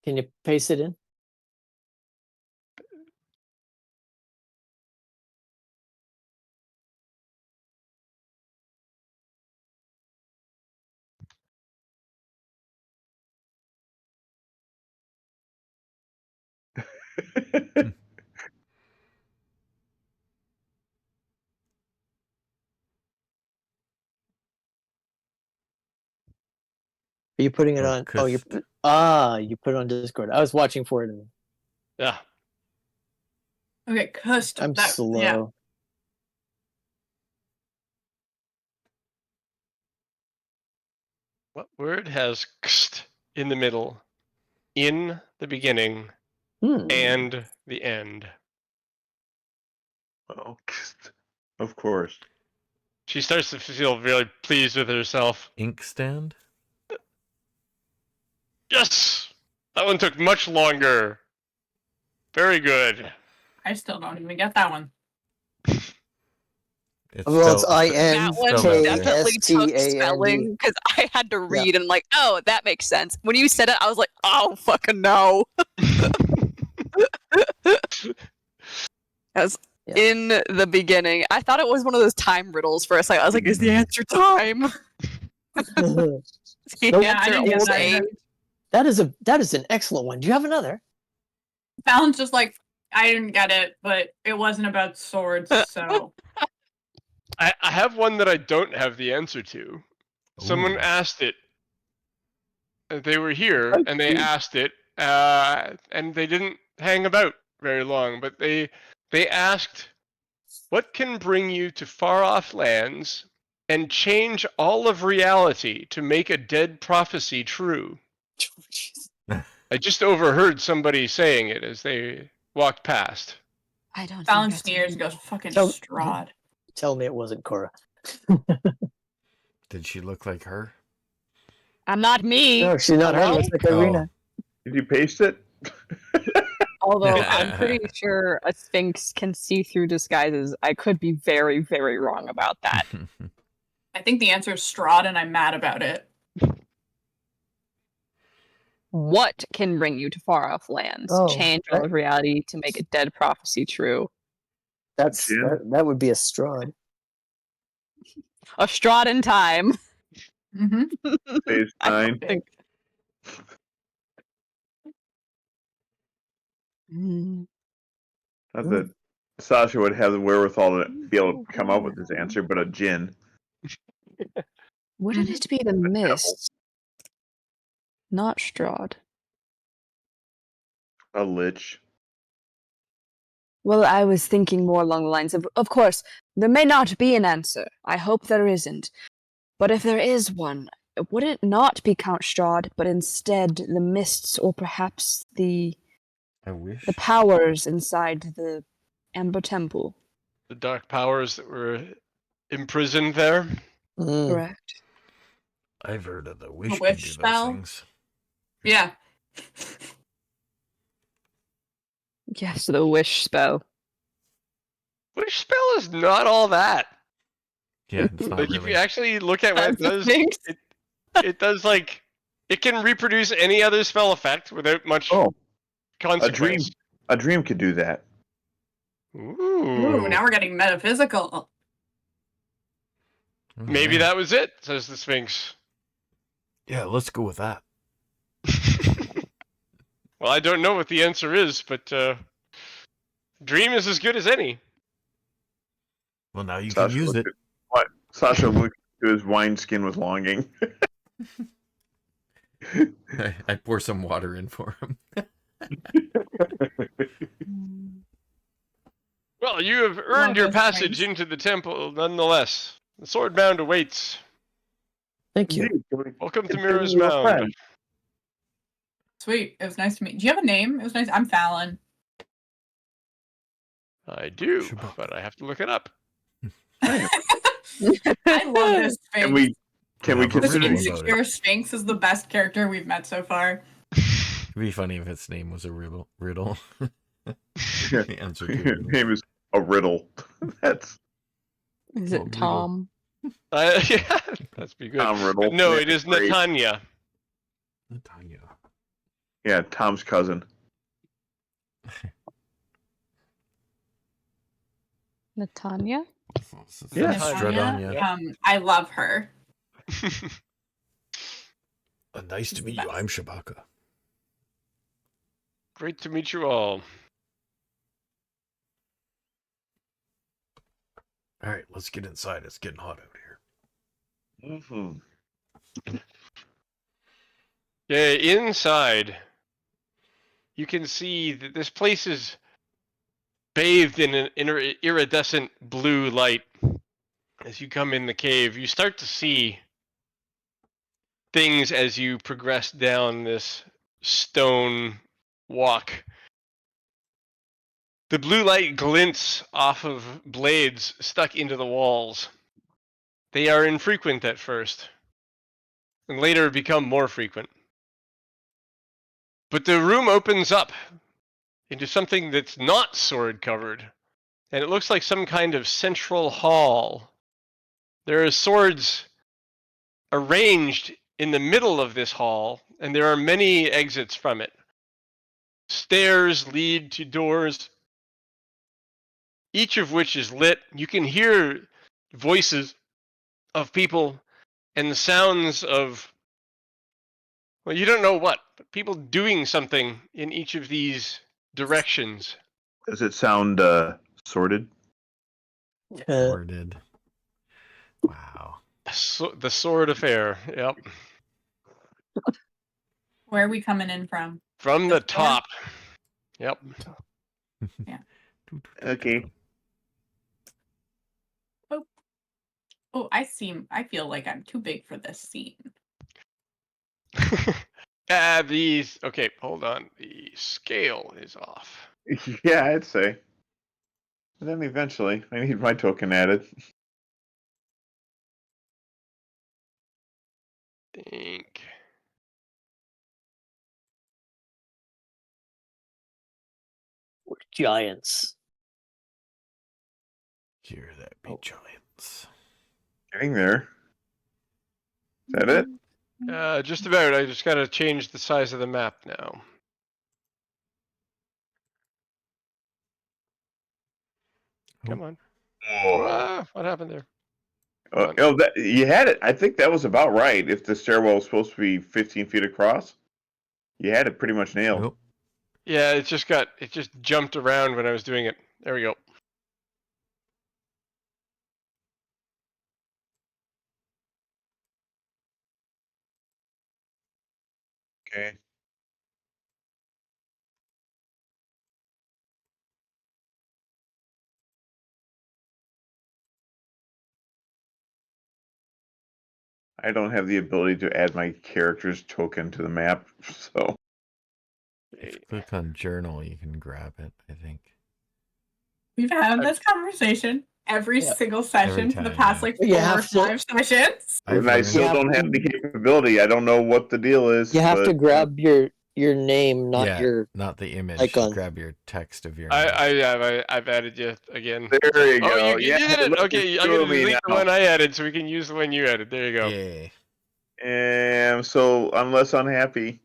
Can you paste it in? Are you putting it on? Oh, you put it on Discord. I was watching for it. And Yeah. Okay, cust. I'm slow. Yeah. What word has kst in the middle, in the beginning, and the end? Oh, of course. She starts to feel really pleased with herself. Inkstand? Yes! That one took much longer. Very good. I still don't even get that one. Well, it's That one spelled definitely took INKSTAND. spelling because I had to read and I'm like, oh, that makes sense. When you said it, I was like, oh, fucking no. As in the beginning, I thought it was one of those time riddles for a second. I was like, is the answer time? The Nope. Yeah, I answer didn't get old that age? either. That is an excellent one. Do you have another? Fallon's just like, I didn't get it, but it wasn't about swords, so. I have one that I don't have the answer to. Someone Ooh. asked it. They were here and they asked it, and they didn't hang about very long. But they asked, "What can bring you to far-off lands and change all of reality to make a dead prophecy true?" I just overheard somebody saying it as they walked past. I don't Fallon think that's sneers and goes, fucking Tell- Strahd. Tell me it wasn't Cora. Did she look like her? I'm not me. No, she's not her. Hello? Looks like Irina. Did you paste it? Although I'm pretty sure a sphinx can see through disguises. I could be very, very wrong about that. I think the answer is Strahd, and I'm mad about it. What can bring you to far off lands? Oh, Change all of reality to make a dead prophecy true. That would be a Strahd. A Strahd in time. Mm-hmm. Page I 9. don't think. Mm. Not that Sasha would have the wherewithal to be able to come up with this answer, but a djinn. Wouldn't it be the mist? Not Strahd. A lich. Well, I was thinking more along the lines of course, there may not be an answer. I hope there isn't. But if there is one, would it not be Count Strahd, but instead the mists or perhaps the I wish. powers inside the Amber Temple? The dark powers that were imprisoned there. Correct. I've heard of the wish can wish do those spell? things. Yeah. Yes, the wish spell. Wish spell is not all that. Yeah, it's not Like if really. you actually look at what it That's the does, Sphinx. it does like it can reproduce any other spell effect without much Oh, consequence. a dream could do that. Ooh, now we're getting metaphysical. Maybe Yeah. that was it, says the Sphinx. Yeah, let's go with that. Well, I don't know what the answer is, but dream is as good as any. Well, now you Sasha can use looked it. What? Sasha looked to his wineskin with longing. I pour some water in for him. Well, you have earned your passage into the temple nonetheless. The swordbound awaits. Thank you. Welcome to Consider Mira's you a Mound. friend. Sweet. It was nice to meet you. Do you have a name? It was nice. I'm Fallon. I do, Shabaka. but I have to look it up. I love this Sphinx. Can we have a This riddle consider? about it. insecure Sphinx is the best character we've met so far. It'd be funny if its name was a riddle. The answer to a Your riddle. name is a riddle. That's Is Oh, it riddle. Tom? Yeah, that's be good. Tom Riddle. But no, Yeah, it is great. Netanya. Tanya. Yeah, Tom's cousin. Natanya? Yeah. Stradanya. Yeah. I love her. Nice to meet you. I'm Shabaka. Great to meet you all. All right, let's get inside. It's getting hot out here. Mm-hmm. Yeah, inside, you can see that this place is bathed in an iridescent blue light. As you come in the cave, you start to see things as you progress down this stone walk. The blue light glints off of blades stuck into the walls. They are infrequent at first, and later become more frequent. But the room opens up into something that's not sword covered, and it looks like some kind of central hall. There are swords arranged in the middle of this hall, and there are many exits from it. Stairs lead to doors, each of which is lit. You can hear voices of people and the sounds of, well, you don't know what, but people doing something in each of these directions. Does it sound sorted? Worded. Wow. So, the sword affair, yep. Where are we coming in from? From The the top. Yep. Yeah. Okay. Oh, I feel like I'm too big for this scene. These, okay, hold on. The scale is off. Yeah, I'd say. And then eventually, I need my token added. Think. We're giants. Here that be giants. Getting there. Is that it? Just about. I just gotta change the size of the map now. Come on. Whoa. What happened there? That you had it. I think that was about right. If the stairwell was supposed to be 15 feet across, you had it pretty much nailed. Nope. Yeah, it just jumped around when I was doing it. There we go. Okay. I don't have the ability to add my character's token to the map, so. If you click on journal, you can grab it, I think. We've had this conversation every Yeah. single session Every for the time, past yeah. like You 4 or have to- 5 sessions. I've And I learned- still have don't have to- the capability. I don't know what the deal is. You have but, to grab your name, not yeah, your. not the image. icon. Grab your text of your name. I've added you again. There you Oh, go. you did it. look, Okay, it's I'm gonna doing me delete the now. one I added so we can use the one you added. There you go. Yay. So I'm less unhappy.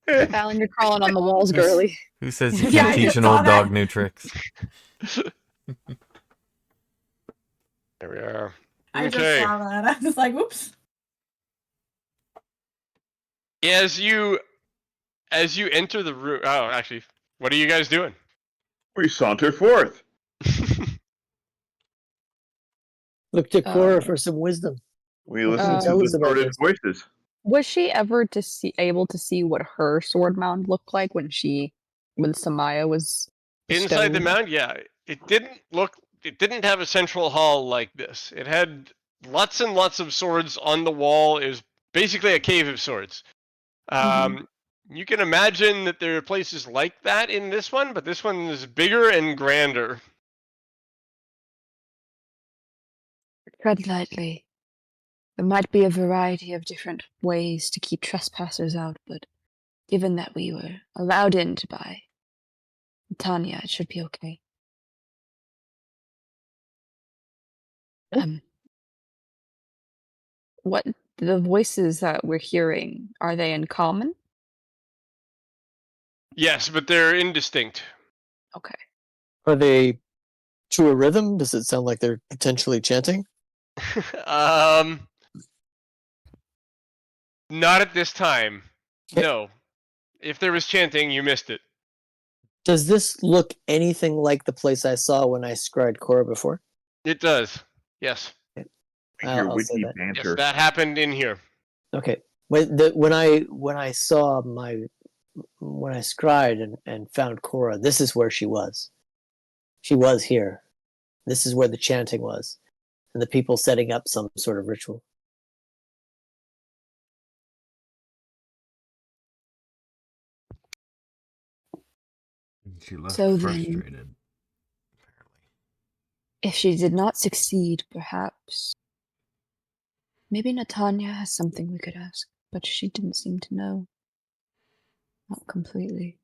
Alan, you're crawling on the walls, girly. Who says you Yeah, can't I teach just an saw old that. dog new tricks? There we are. I just Okay. saw that. I was like, oops. As you enter the room. Oh, actually, what are you guys doing? We saunter forth. Look to Cora Uh, for some wisdom. We listen to tell the us about sorted this. voices. Was she ever able to see what her sword mound looked like when Samaya was Inside the bestowed? mound, yeah. It didn't have a central hall like this. It had lots and lots of swords on the wall. It was basically a cave of swords. You can imagine that there are places like that in this one, but this one is bigger and grander. Tread lightly. There might be a variety of different ways to keep trespassers out, but given that we were allowed in by Tanya, it should be okay. What the voices that we're hearing, are they in common? Yes, but they're indistinct. Okay. Are they to a rhythm? Does it sound like they're potentially chanting? Not at this time. Okay. No. If there was chanting, you missed it. Does this look anything like the place I saw when I scried Cora before? It does. Yes. Your I'll say witty that. Yes, banter. that happened in here. Okay. When I saw when I scried and found Cora, this is where she was. She was here. This is where the chanting was, and the people setting up some sort of ritual. She left So then- frustrated. Apparently. If she did not succeed, perhaps. Maybe Natanya has something we could ask, but she didn't seem to know. Not completely.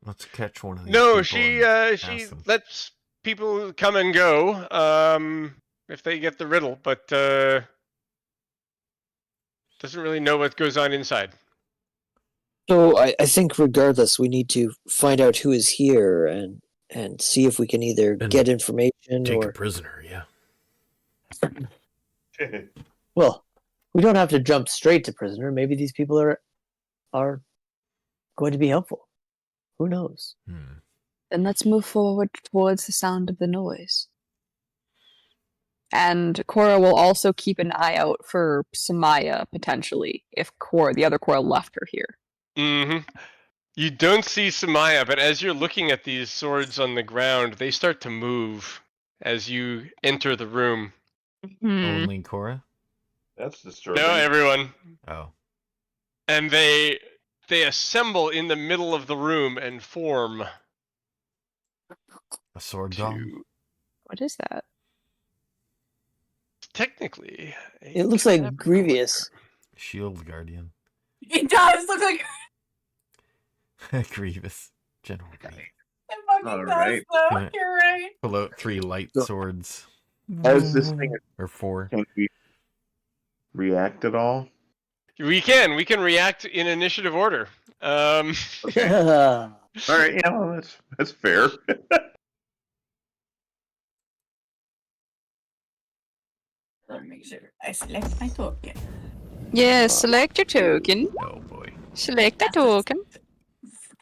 Let's catch one of these. No, people she and she ask them. lets people come and go if they get the riddle, but doesn't really know what goes on inside. So I think regardless, we need to find out who is here and see if we can either And get information Take a or prisoner, yeah. well, we don't have to jump straight to prisoner. Maybe these people are going to be helpful. Who knows? Then let's move forward towards the sound of the noise. And Cora will also keep an eye out for Samaya, potentially, if the other Cora left her here. Mm-hmm. You don't see Samaya, but as you're looking at these swords on the ground, they start to move as you enter the room. Only Cora? That's disturbing. No, everyone. Oh. And they assemble in the middle of the room and form A sword golem? to What is that? technically. It looks like Grievous. Shield guardian. It does look like Grievous. General Grievous. it fucking All does, right. though. Yeah. You're right. Pull out 3 light So- swords. As this thing, Or 4. can we react at all? We can react in initiative order. Okay. All right. Yeah, well, that's fair. Let me make sure I select my token. Yeah, select your token. Oh boy. Select the token.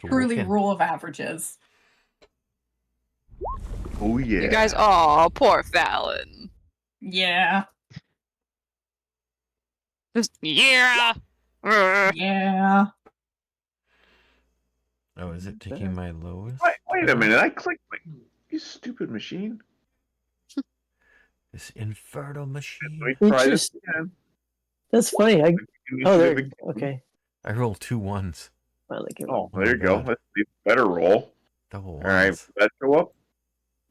Truly Token. rule of averages. Oh yeah. You guys, oh, poor Fallon. Yeah. Just, yeah. Yeah. Oh, is it taking my lowest? Wait a minute! I clicked you stupid machine. This infernal machine. Let me try this again. That's funny. Oh, Initiative there. again. Okay. I rolled 2 1s. Finally came Oh, up. there you my go. God. Let's see. Better roll. Double ones. All right. Does that show up?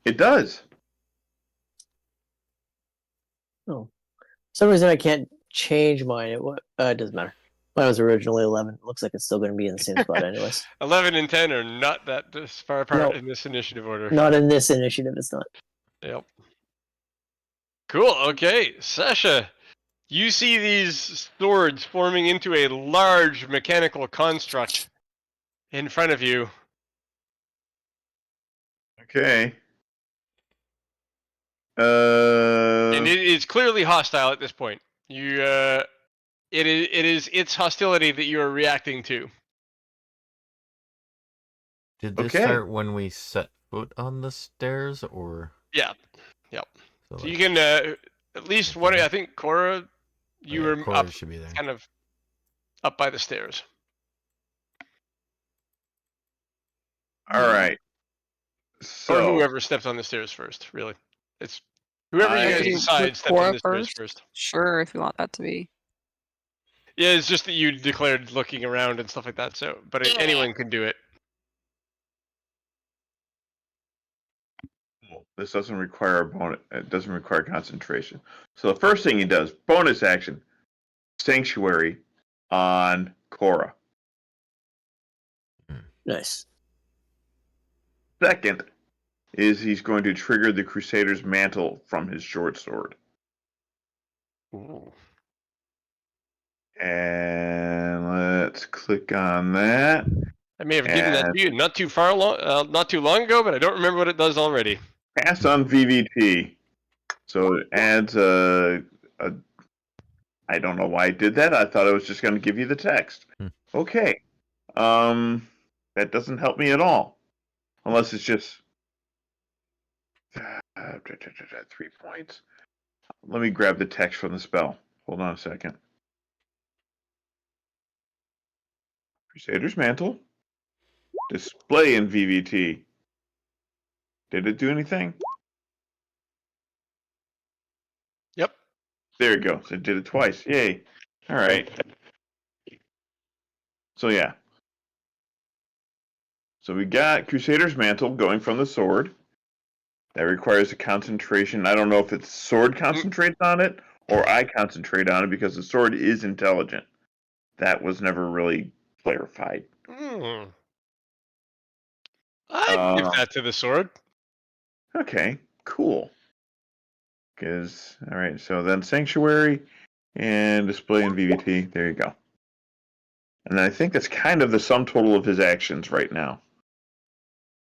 It does. Oh. For some reason I can't change mine. It doesn't matter. Mine was originally 11. Looks like it's still going to be in the same spot, anyways. 11 and 10 are not that far apart No. in this initiative order. Not in this initiative. It's not. Yep. Cool. Okay, Sasha, you see these swords forming into a large mechanical construct in front of you. Okay. And it is clearly hostile at this point. You, it is its hostility that you are reacting to. Did this Okay. start when we set foot on the stairs, or? Yeah. Yep. So So like- you can at least one. I think Cora, you yeah, were Cora up, should be there. kind of up by the stairs. All right. Or So whoever steps on the stairs first. Really, it's whoever you I- guys Could you decide put stepped on Cora the stairs first? first. Sure, if you want that to be. Yeah, it's just that you declared looking around and stuff like that. So, but anyone can do it. This doesn't require a bonus. It doesn't require concentration. So the first thing he does, bonus action, Sanctuary on Cora. Nice. Second is he's going to trigger the Crusader's Mantle from his short sword. Ooh. And let's click on that. I may have given that to you not too long ago, but I don't remember what it does already. Cast on VVT. So it adds a I don't know why I did that. I thought I was just going to give you the text. Okay. That doesn't help me at all. Unless it's just 3 points. Let me grab the text from the spell. Hold on a second. Crusader's Mantle. Display in VVT. Did it do anything? Yep. There you go. So it did it twice. Yay. All right. So yeah. So we got Crusader's Mantle going from the sword. That requires a concentration. I don't know if it's sword concentrates on it or I concentrate on it because the sword is intelligent. That was never really clarified. I'd give that to the sword. Okay, cool. Because, all right, so then Sanctuary and Display in VVT. There you go. And I think that's kind of the sum total of his actions right now.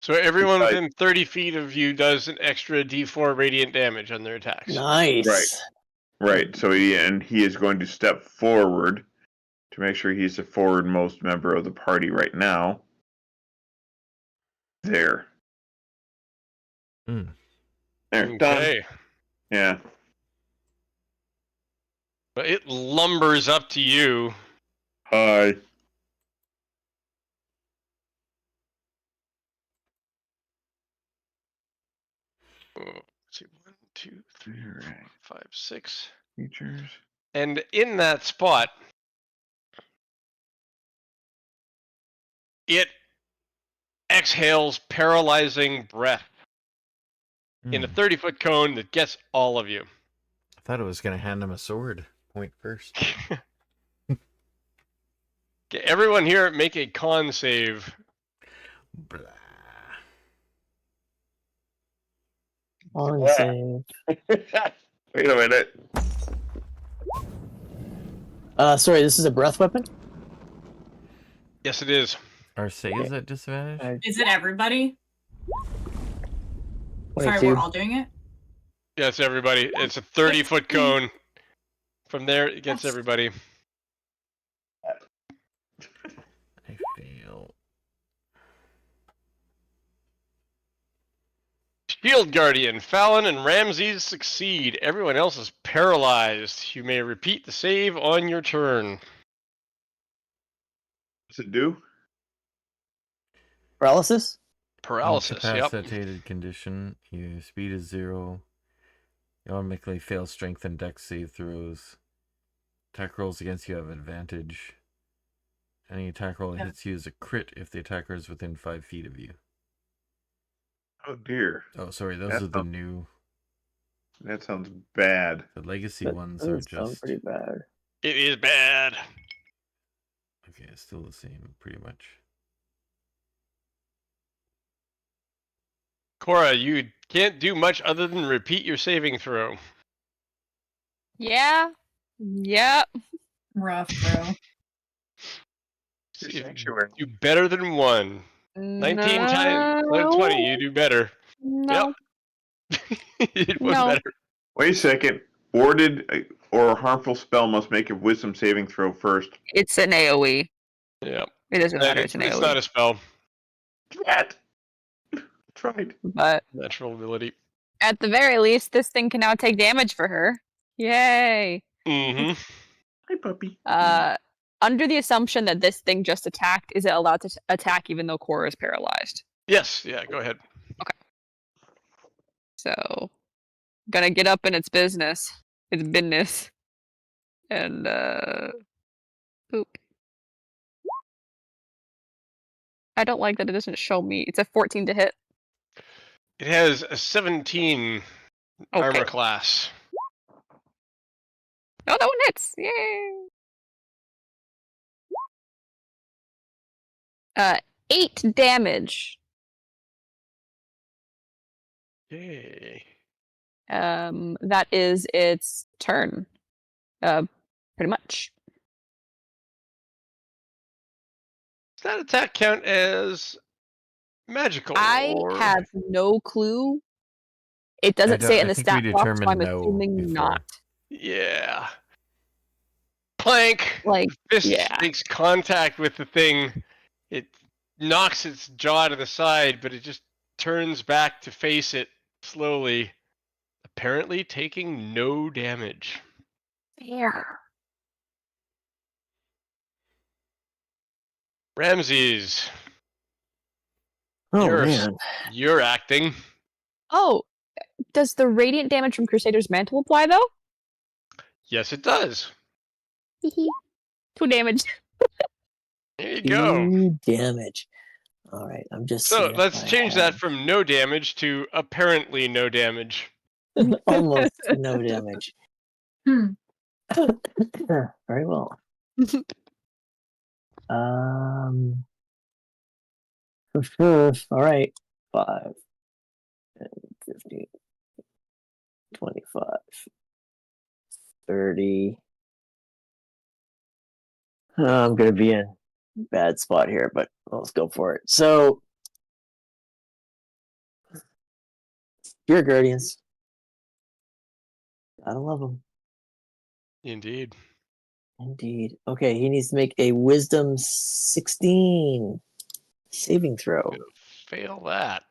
So everyone within 30 feet of you does an extra D4 radiant damage on their attacks. Nice. Right. So he is going to step forward to make sure he's the forwardmost member of the party right now. There. Mm. There, done. Yeah. But it lumbers up to you. Hi. Let's see, 1, 2, 3, All 4, right. 5, 6. Features. And in that spot, it exhales paralyzing breath in a 30-foot cone that gets all of you. I thought it was going to hand him a sword. Point first. Okay, everyone here make a con save. Blah. On save. Wait a minute. Sorry, this is a breath weapon? Yes, it is. Are Sayas at disadvantage? Is it everybody? 22. Sorry, we're all doing it? Yes, everybody. It's a 30-foot cone. From there, it gets everybody. I fail. Shield Guardian, Fallon, and Ramses succeed. Everyone else is paralyzed. You may repeat the save on your turn. What's it do? Paralysis? Paralysis, yep. Incapacitated condition. Your speed is 0. You automatically fail strength and dex save throws. Attack rolls against you have advantage. Any attack roll that hits you is a crit if the attacker is within 5 feet of you. Oh dear. Oh, sorry, those are the new. That sounds bad. The legacy That ones doesn't are sound just. pretty bad. It is bad. Okay, it's still the same, pretty much. Cora, you can't do much other than repeat your saving throw. Yeah. Yep. Rough throw. See if you do better than 1. 19 times 20, you do better. No. Yep. It was No. better. Wait a second. Warded or harmful spell must make a wisdom saving throw first. It's an AoE. Yeah. It doesn't matter. It's an It's AoE. not a spell. Cat. Tried. But Natural ability. at the very least, this thing can now take damage for her. Yay. Mm-hmm. Hi, puppy. Under the assumption that this thing just attacked, is it allowed to attack even though Cora is paralyzed? Yes, yeah, go ahead. So, gonna get up in its business. Its business. And, poop. I don't like that it doesn't show me. It's a 14 to hit. It has a 17 armor Okay. class. Oh, that one hits. Yay. 8 damage. Yay. That is its turn. Pretty much. Does that attack count as magical? I or... have no clue. It doesn't say it in the I think we stat block, so I'm determined no assuming before. not. Yeah. Plank. Like, Fist yeah. makes contact with the thing. It knocks its jaw to the side, but it just turns back to face it slowly, apparently taking no damage. Fair. Ramses, Oh you're man. you're acting. Oh, does the radiant damage from Crusader's Mantle apply, though? Yes, it does. 2 damage. There you go. 2 damage. All right, I'm just So seeing if let's I change that have from no damage to apparently no damage. almost no damage. Hmm. Very well. Um. All right. 5, 10, 15, 25, 30. I'm gonna be in a bad spot here, but let's go for it. So, Spirit Guardians. Gotta love them. Indeed. Indeed. Okay, he needs to make a Wisdom 16 saving throw. Gonna fail that.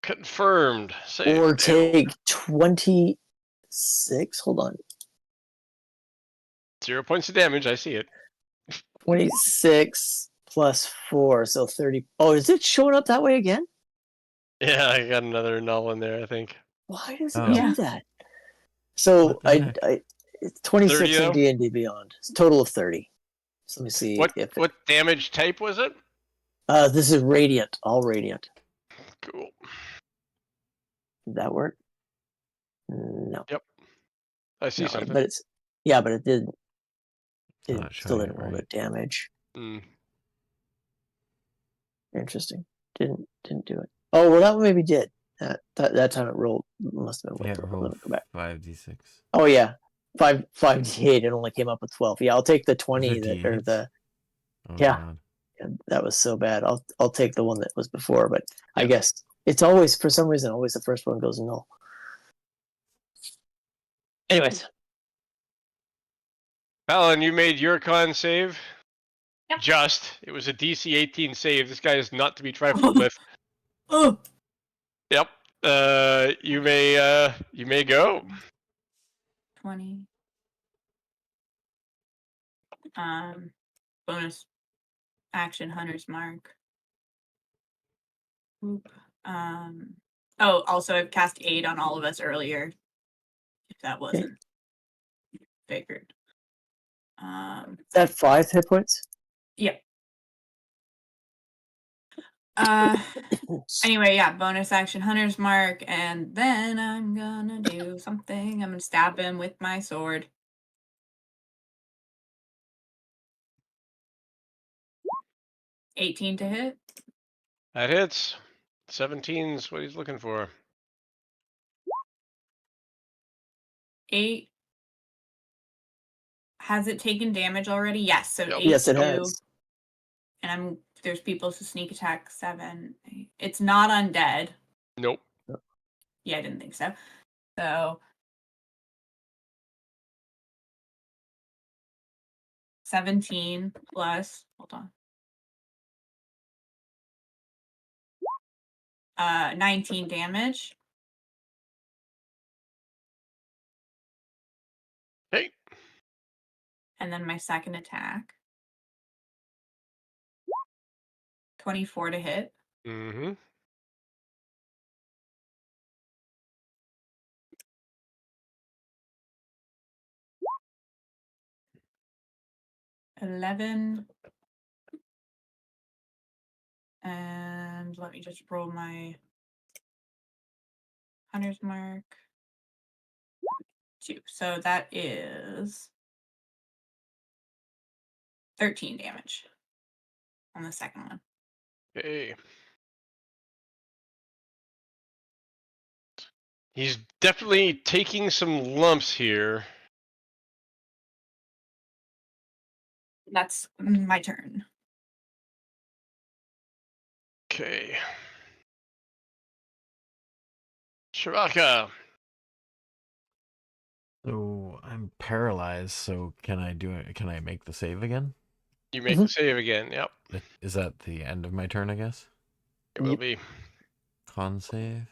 Confirmed. Save Or failed. take 26. Hold on. 0 points of damage. I see it. 26 plus 4, so 30. Oh, is it showing up that way again? Yeah, I got another null in there, I think. Why does it Oh. do that? So What the heck? it's 26 30 in though? D&D Beyond. It's a total of 30. So let me see What if what damage type was it? this is radiant, all radiant. Cool. Did that work? No. I see No, something. but it did. It Not still showing didn't it roll right. good damage. Mm. Interesting. Didn't do it. Oh well, that one maybe did. That time it rolled must have been. Yeah, Let roll me go back. 5d6. Oh yeah, 5d8. It only came up with 12. Yeah, I'll take the 20 50 that or hits? the. Oh, Yeah. God. That was so bad. I'll take the one that was before, but I Yeah. guess it's always for some reason always the first one goes null. Anyways, Alan, you made your con save. Yep. Just. It was a DC 18 save. This guy is not to be trifled with. Oh, Yep. You may go. 20. Bonus action Hunter's Mark. Oop. Oh, also I've cast aid on all of us earlier. If that wasn't figured. is that 5 hit points? Yeah. Anyway, yeah, bonus action Hunter's Mark, and then I'm gonna do something. I'm gonna stab him with my sword. $18 to hit. That hits. 17's what he's looking for. 8. Has it taken damage already? Yes. So Yep. 8 Yes, it 2. has. And there's people who sneak attack 7. 8. It's not undead. Nope. Yeah, I didn't think so. So 17 plus, hold on. 19 damage. Hey. And then my second attack. 24 to hit. Mm-hmm. 11 And let me just roll my hunter's mark. 2. So that is 13 damage on the second one. Okay. He's definitely taking some lumps here. That's my turn. Okay. Shiraka. So I'm paralyzed. So can I do it? Can I make the save again? You make the save again. Yep. Is that the end of my turn? I guess. It will be. Con save.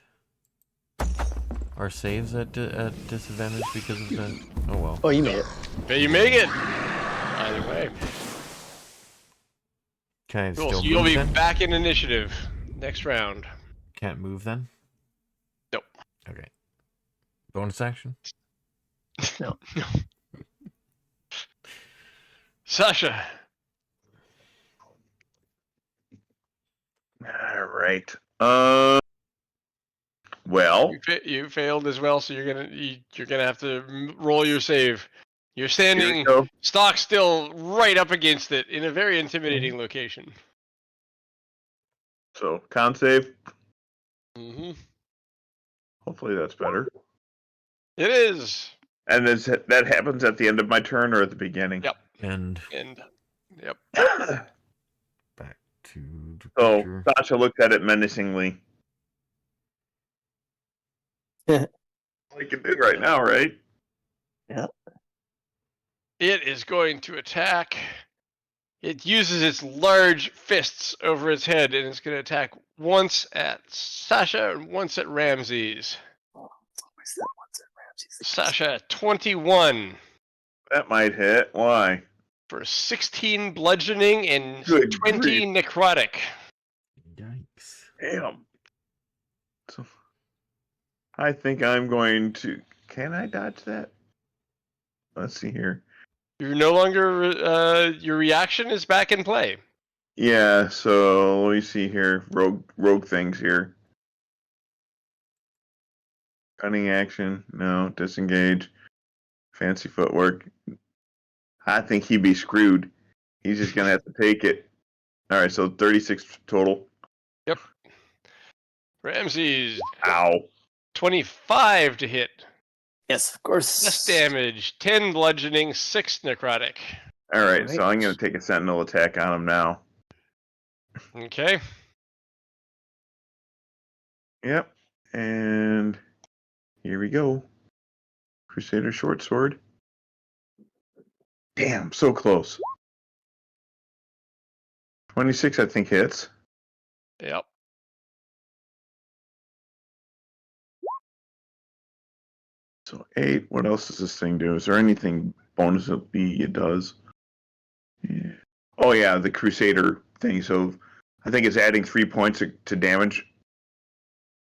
Are saves at disadvantage because of the? Oh well. Oh, you made it. Okay, you make it. Either way. Can I Cool. still So you'll move be then? back in initiative next round. Can't move then? Nope. Okay. Bonus action? No. Sasha. All right. Well, You failed as well, so you're gonna have to roll your save. You're here we standing go. stock still right up against it in a very intimidating location. So con save. Mm-hmm. Hopefully that's better. It is. And that happens at the end of my turn or at the beginning? Yep. And Yep. back to the So creature. Sasha looked at it menacingly. We can do right now, right? Yeah. It is going to attack. It uses its large fists over its head, and it's going to attack once at Sasha and once at Ramses. Sasha, 21 That might hit. Why? for 16 bludgeoning and Good 20 grief. necrotic. Yikes. Damn. So I think I'm going to. Can I dodge that? Let's see here. You're no longer. Your reaction is back in play. Yeah. So let me see here. Rogue things here. Cunning action. No. Disengage. Fancy footwork. I think he'd be screwed. He's just gonna have to take it. All right. So 36 total. Yep. Ramses, Ow. 25 to hit. Yes, of course. Less damage, 10 bludgeoning, 6 necrotic. All right. All So right. I'm gonna take a sentinel attack on him now. Okay. Yep. And here we go. Crusader short sword. Damn, so close. 26, I think, hits. Yep. So 8. What else does this thing do? Is there anything bonus it does? Yeah. Oh, yeah, the Crusader thing. So I think it's adding 3 points to damage.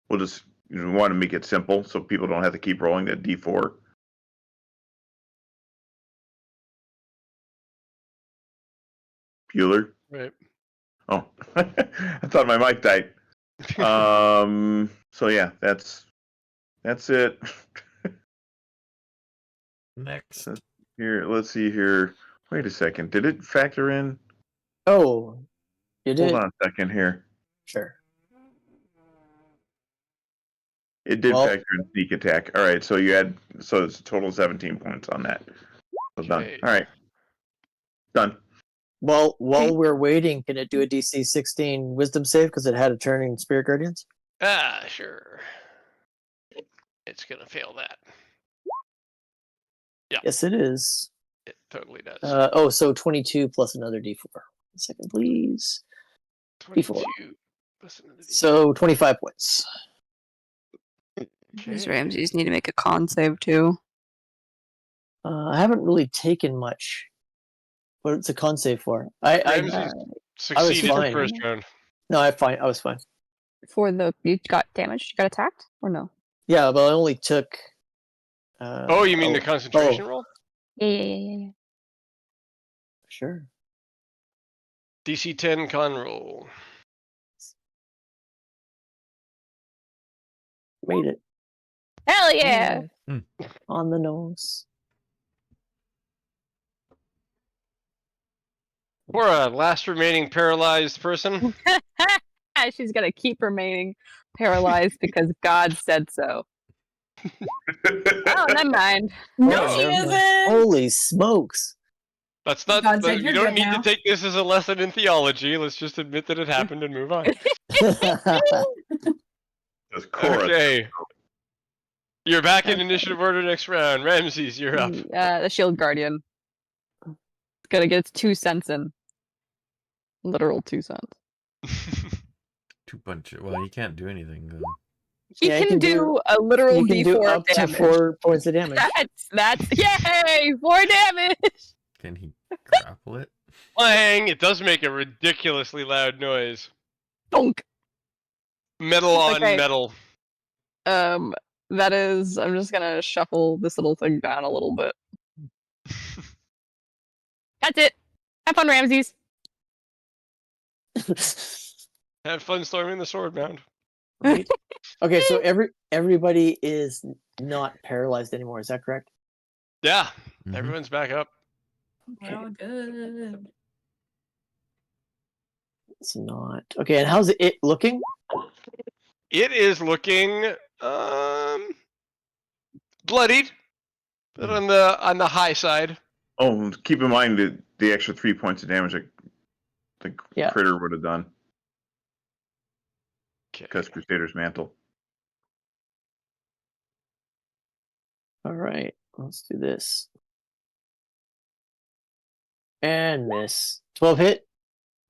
We'll just want to make it simple so people don't have to keep rolling that d4. Bueller? Right. Oh, I thought my mic died. So yeah, that's it. Next. Here, let's see here. Wait a second. Did it factor in? Oh, you did. Hold on a second here. Sure. It did Well- factor in sneak attack. All right, so so it's a total of 17 points on that. So done. Okay. All right, done. Well, while we're waiting, can it do a DC 16 Wisdom save because it had a turn in Spirit Guardians? Sure. It's gonna fail that. Yes, it is. It totally does. So 22 plus another D4. One second, please. 22 D4. plus another D4. So 25 points. These Okay. Ramses need to make a con save too. I haven't really taken much. What's a con save for? I Ramses succeeded the fine. first round. No, I was fine. For you got damaged? You got attacked? Or no? Yeah, but I only took. Oh, you mean the concentration roll? Yeah. Sure. DC 10 con roll. Made it. Hell yeah! On the nose. Cora, last remaining paralyzed person. She's gonna keep remaining paralyzed because God said so. Oh, never mind. No, Oh, she never mind. isn't. Holy smokes. That's not. God said You you're don't good need now. to take this as a lesson in theology. Let's just admit that it happened and move on. That's Cora. Okay. You're back in initiative order next round. Ramses, you're up. The Shield Guardian. It's gonna get its 2 cents in. Literal 2 cents. 2 punch. Well, you can't do anything though. He Yeah, can do a literal You can D4 do up damage. to 4 points of damage. That's yay! 4 damage. Can he grapple it? Clang! It does make a ridiculously loud noise. Donk. Metal on Okay. metal. That is. I'm just gonna shuffle this little thing down a little bit. That's it. Have fun, Ramses. Have fun storming the sword mound. Right? Okay, so everybody is not paralyzed anymore. Is that correct? Yeah, Mhm. everyone's back up. Oh, good. It's not. Okay, and how's it looking? It is looking bloodied, but on the high side. Oh, keep in mind that the extra 3 points of damage that the Yeah. critter would have done Okay. because Crusader's Mantle. All right, let's do this. And miss. 12 hit.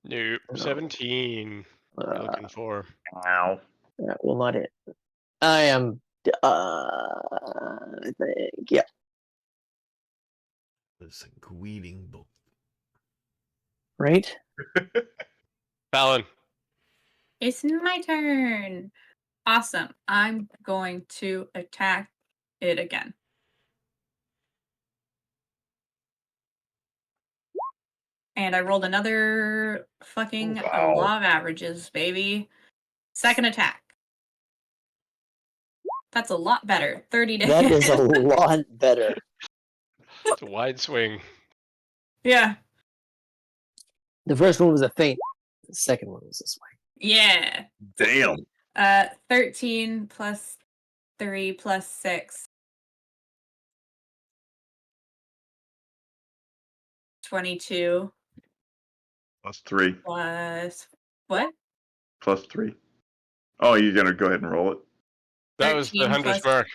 Nope. No. 17. What are you looking for? Ow. That will not hit. I am. I think. Yeah. It's a greeting book. Right. Fallon. It's my turn. Awesome. I'm going to attack it again. And I rolled another fucking Wow. law of averages, baby. Second attack. That's a lot better. 30 to That hit. is a lot better. It's a wide swing. Yeah. The first one was a feint. The second one was a swing. Yeah. Damn. 13 plus 3 plus 6. 22 Plus 3. plus what? Plus 3. Oh, you're going to go ahead and roll it? That was the 13 100th plus mark.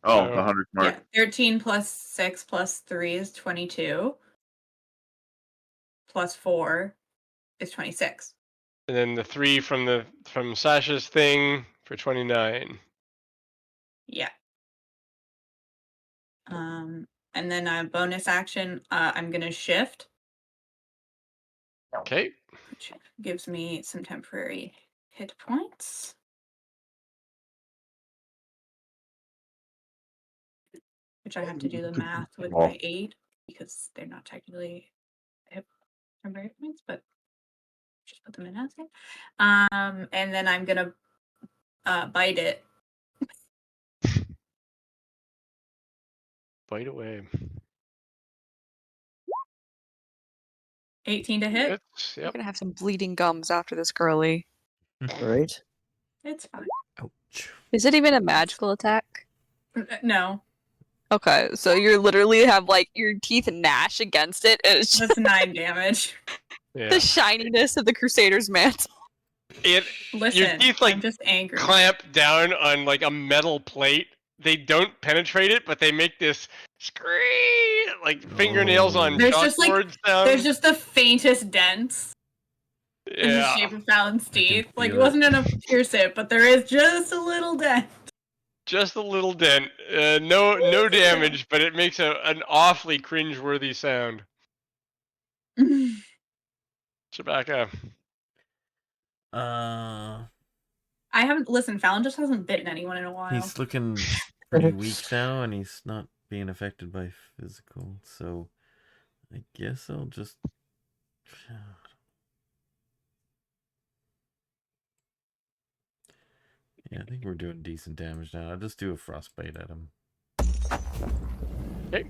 Oh, So- the 100th mark. Yeah, 13 plus 6 plus 3 is 22. Plus 4 is 26. And then the 3 from Sasha's thing for 29. Yeah. And then a bonus action, I'm gonna shift, Okay. which gives me some temporary hit points. Which I have to do the math with my 8 because they're not technically hit temporary hit points, but just put them in as it. And then I'm gonna bite it. Bite away. 18 to hit. It's, You're yep. gonna have some bleeding gums after this, girly. Right. It's fine. Ouch. Is it even a magical attack? No, Okay, so you literally have like your teeth gnash against it, and it's just that's 9 damage. Yeah. the shininess of the Crusader's mantle. It Listen, teeth, like, I'm just angry. clamp down on like a metal plate. They don't penetrate it, but they make this scream like fingernails on There's just, like- chalkboard sound. There's just the faintest dents in the yeah, shape of Fallon's I can teeth. Like, it feel it. wasn't enough to pierce it, but there is just a little dent. just a little dent. No damage, but it makes an awfully cringe-worthy sound. Chewbacca. I haven't listened. Fallon just hasn't bitten anyone in a while. He's looking pretty weak now, and he's not being affected by physical. So, I guess I'll just. Yeah, I think we're doing decent damage now. I'll just do a frostbite at him. Okay.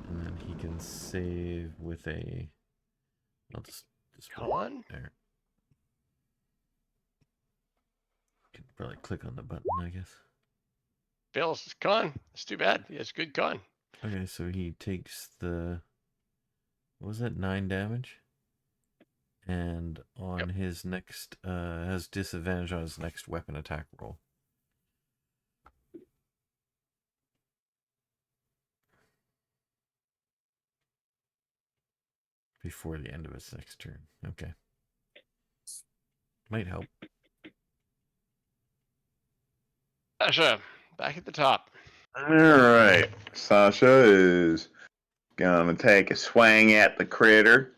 And then he can save with a... I'll just Come on. there. Can probably click on the button, I guess. Fails con. It's too bad. He has good con. Okay, so he takes the... What was that? 9 damage? And on his next... has disadvantage on his next weapon attack roll. Before the end of his next turn. Okay. Might help. Sasha, back at the top. All right. Sasha is gonna take a swing at the critter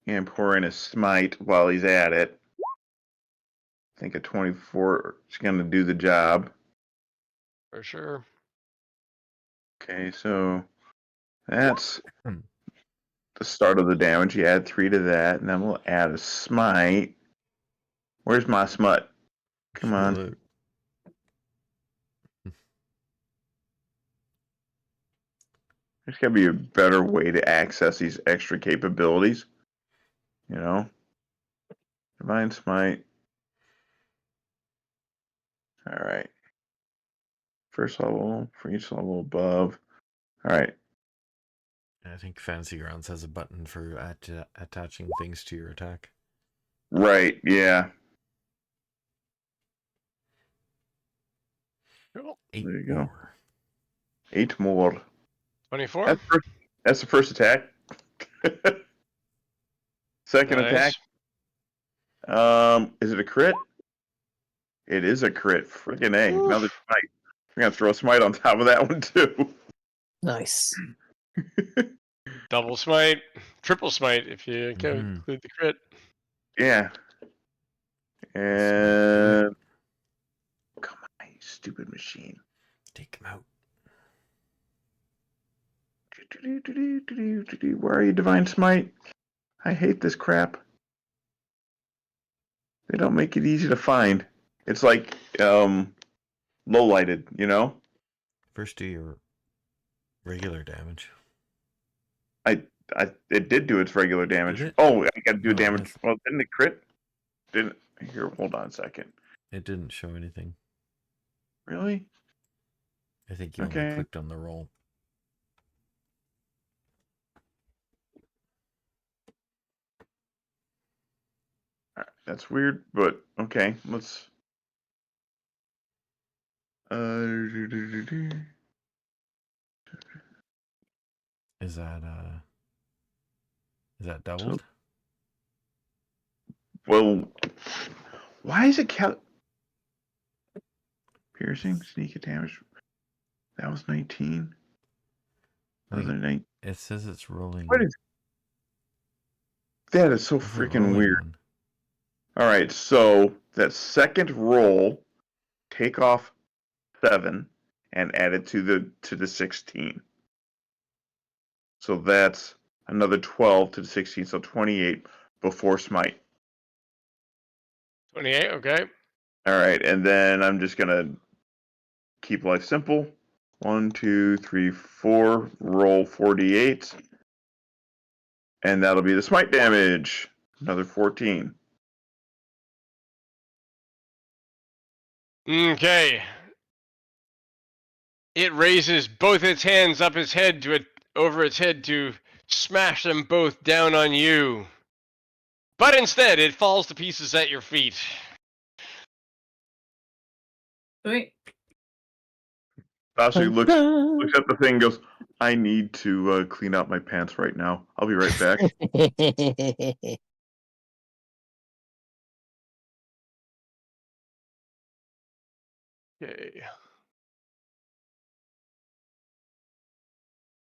and pour in a smite while he's at it. I think a 24 is gonna do the job. For sure. Okay, so that's the start of the damage. You add 3 to that, and then we'll add a smite. Where's my smut? Come on. Look. There's got to be a better way to access these extra capabilities. You know? Divine Smite. Alright. First level, for each level above. Alright. I think Fantasy Grounds has a button for attaching things to your attack. Right, yeah. Cool. 8 There you go. more. 8 more. 24. That's the first attack. Second Nice. attack. Is it a crit? It is a crit. Freaking A. Oof. Another smite. We're gonna throw a smite on top of that one too. Nice. Double smite. Triple smite if you can Mhm. include the crit. Yeah. And come on, you stupid machine. Take him out. Where are you, Divine Smite? I hate this crap. They don't make it easy to find. It's like low lighted, you know? First do your regular damage. It did do its regular damage. Did it? Oh, I gotta do No, damage. that's- Well, didn't it crit? Didn't here, hold on a second. It didn't show anything. Really? I think you Okay. only clicked on the roll. Alright, that's weird, but okay, let's Is that doubled? well, why is it piercing, sneak damage? That was 19. Wait, Other 19. it says it's rolling. What is that? Is so What's it freaking rolling weird. on? All right, so that second roll, take off 7 and add it to the 16. So that's another 12 to the 16, so 28 before smite. 28, okay. All right, and then I'm just gonna keep life simple. 1, 2, 3, 4. Roll 48, and that'll be the smite damage. Another 14. Okay. It raises both its hands up its head over its head to smash them both down on you. But instead, it falls to pieces at your feet. Wait. Sasha looks at the thing and goes, I need to clean out my pants right now. I'll be right back. Okay.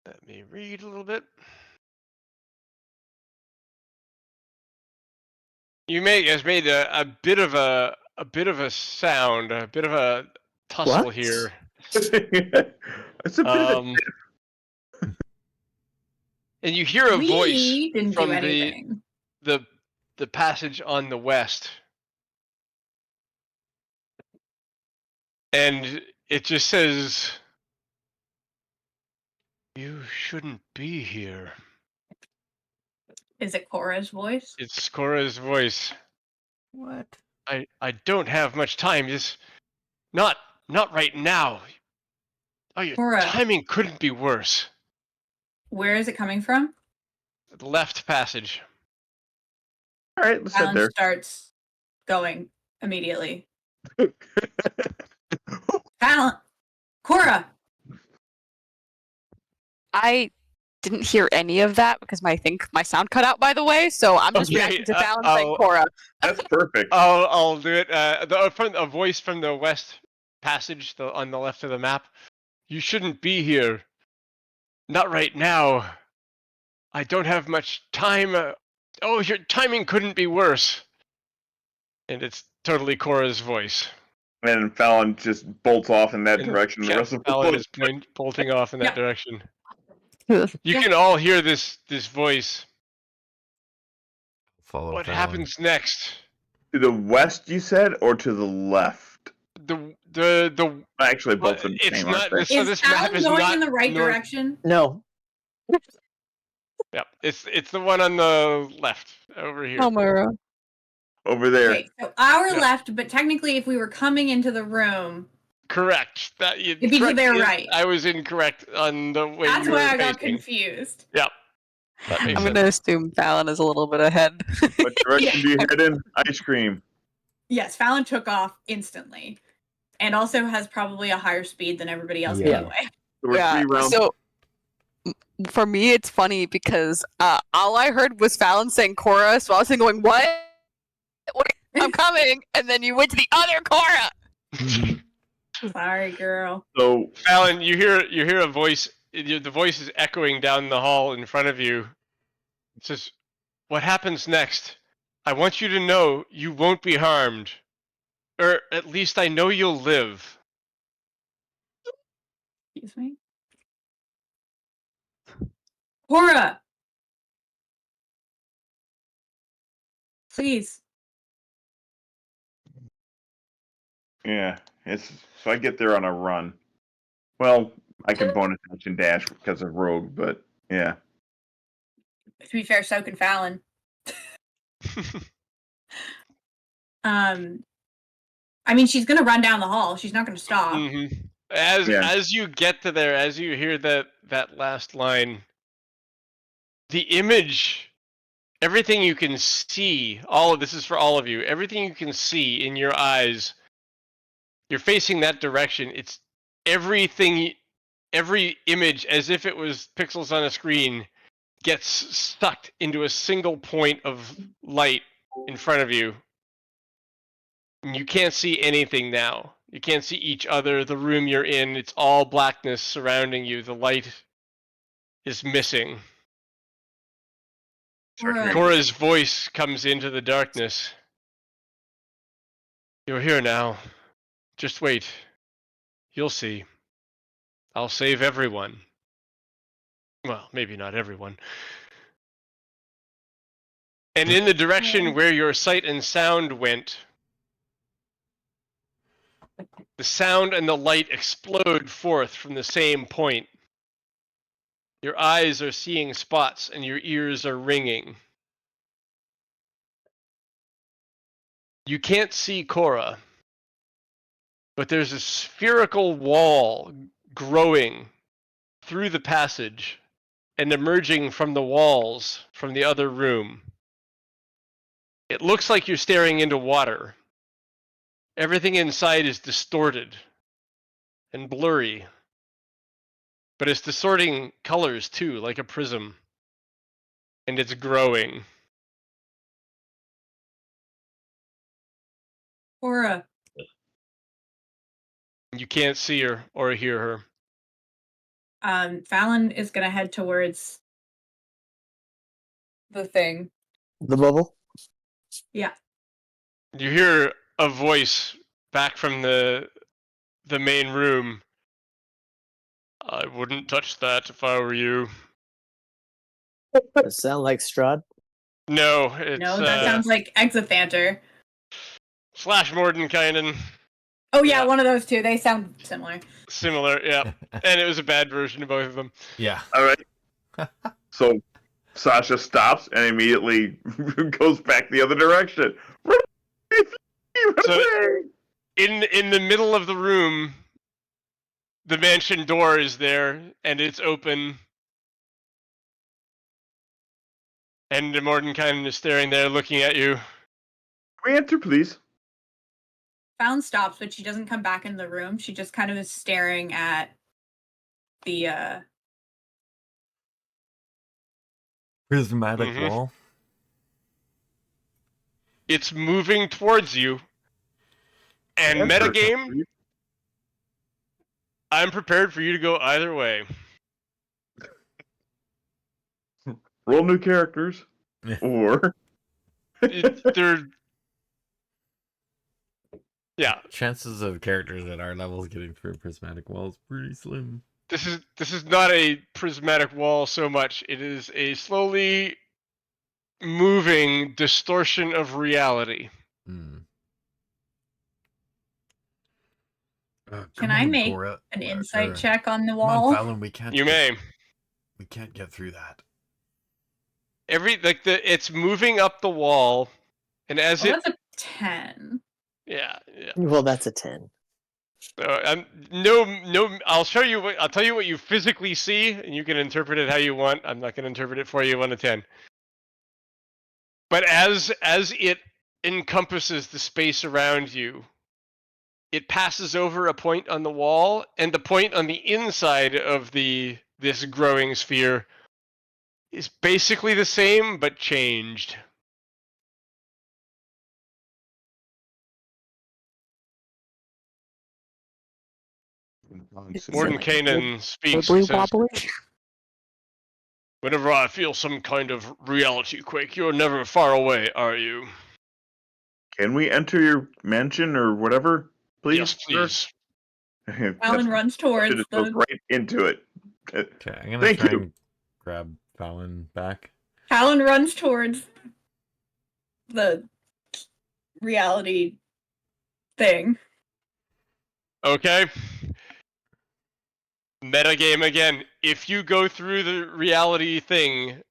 Let me read a little bit. You has made a bit of a sound, a bit of a tussle What? here. It's a bit of a And you hear a voice We didn't from do anything. the passage on the west. and it just says, "You shouldn't be here." Is it Cora's voice? It's Cora's voice. What? I don't have much time. Just not right now. Oh, your Cora, timing couldn't be worse. where is it coming from? The left passage. All right, let's head Alan there. starts going immediately. Alan! Cora! I didn't hear any of that because my sound cut out, by the way. So I'm just Okay, reacting to Fallon I'll- saying Cora. That's perfect. I'll do it. A voice from the west passage, on the left of the map. You shouldn't be here. Not right now. I don't have much time. Oh, your timing couldn't be worse. And it's totally Cora's voice. And Fallon just bolts off in that And direction. The rest of the Fallon boat. is bolting off in that Yep. direction. Ugh. You Yeah. can all hear this voice. Follow What Fallon. happens next? To the west, you said, or to the left? The Actually, both of the it's same, not aren't they? this. So Is this map Alan is going not in the right north. direction? No. Yep, it's the one on the left over here. Elmira. Over there. Okay, so our Yeah. left, but technically if we were coming into the room, Correct. It'd be to their right. I was incorrect on the way that's you were why I got facing. confused. Yep. That makes I'm sense. gonna assume Fallon is a little bit ahead. What direction do you head in? Ice cream. Yes, Fallon took off instantly. And also has probably a higher speed than everybody else Yeah. anyway. So we're 3 rounds. So for me, it's funny because all I heard was Fallon saying Cora, so I was going, "What? I'm coming!" And then you went to the other Cora. Sorry, girl. So Fallon, you hear a voice. The voice is echoing down the hall in front of you. It says, "What happens next? I want you to know you won't be harmed, or at least I know you'll live." Excuse me. Cora! Please. yeah, it's so I get there on a run. Well, I can bonus action dash because of Rogue, but yeah. To be fair, so can Fallon. I mean, she's gonna run down the hall. She's not gonna stop. Mm-hmm. As you get to there, as you hear that last line, the image, everything you can see, all of this is for all of you. Everything you can see in your eyes, you're facing that direction. It's everything, every image, as if it was pixels on a screen, gets sucked into a single point of light in front of you. And you can't see anything now. You can't see each other, the room you're in. It's all blackness surrounding you. The light is missing. Cora. Cora's voice comes into the darkness. You're here now. Just wait. You'll see. I'll save everyone. Well, maybe not everyone. And in the direction where your sight and sound went, the sound and the light explode forth from the same point. Your eyes are seeing spots and your ears are ringing. You can't see Cora, but there's a spherical wall growing through the passage and emerging from the walls from the other room. It looks like you're staring into water. Everything inside is distorted and blurry, but it's distorting colors too, like a prism. And it's growing. Cora. You can't see her or hear her. Fallon is gonna head towards the thing. The bubble? Yeah. You hear a voice back from the main room. I wouldn't touch that if I were you. Does it sound like Strahd? No, it's No, that sounds like Exothanter. Slash Mordenkainen. Oh yeah, Yeah. one of those two. They sound similar. Similar, yeah. And it was a bad version of both of them. Yeah. All right. So Sasha stops and immediately goes back the other direction. Run So- away! In the middle of the room, the mansion door is there, and it's open. And Mordenkainen is staring there, looking at you. Can we enter, please? Found stops, but she doesn't come back in the room. She just kind of is staring at the Prismatic Mhm. wall. It's moving towards you. And Enter, metagame, please. I'm prepared for you to go either way. Roll new characters. Or They're... Yeah, Chances of characters at our levels getting through a prismatic wall is pretty slim. this is not a prismatic wall so much. It is a slowly moving distortion of reality. Hmm. Can I make Cora. an insight Or- check on the Come on, wall. Fallon, we can't. You get- may. We can't get through that. It's moving up the wall, and as Well, it... that's a 10. Yeah. Well, that's a 10. No. I'll show you. I'll tell you what you physically see, and you can interpret it how you want. I'm not going to interpret it for you 1 to 10. But as it encompasses the space around you, it passes over a point on the wall, and the point on the inside of this growing sphere is basically the same but changed. Mordenkainen speaks Wibbly and says, wobbly. "Whenever I feel some kind of reality quake, you're never far away, are you?" can we enter your mansion or whatever, please? Yes, please. Sir? Alan runs towards Just goes the right into it. Okay, I'm gonna Thank try you. and grab Fallon back. Alan runs towards the reality thing. Okay. Metagame again. If you go through the reality thing,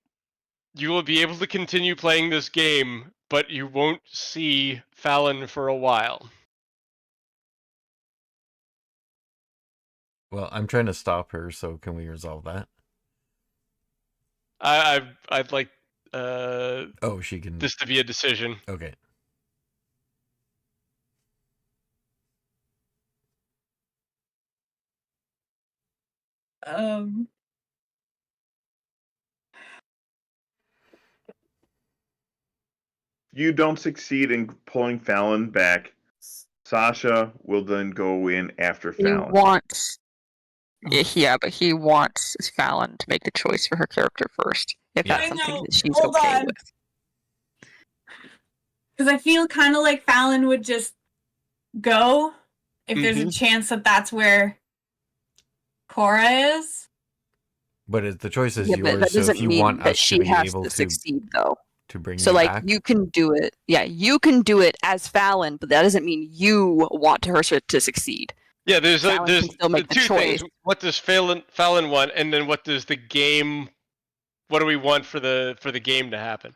you will be able to continue playing this game, but you won't see Fallon for a while. Well, I'm trying to stop her, so can we resolve that? I'd like Oh, she can. this to be a decision. Okay. If you don't succeed in pulling Fallon back, Sasha will then go in after He Fallon. wants. Yeah, but he wants Fallon to make the choice for her character first, if Yeah. that's I something know. that she's Hold okay on. with. Because I feel kind of like Fallon would just go if there's a chance that that's where Cora is. But the choice is Yeah, but yours, that so doesn't if you mean want that us to she be has able to to succeed, though. bring So, you like, back, you can do it. Yeah, you can do it as Fallon, but that doesn't mean you want her to succeed. Yeah, there's Fallon can still make the two choice. things. What does Fallon want, and then what does the game? What do we want for the game to happen?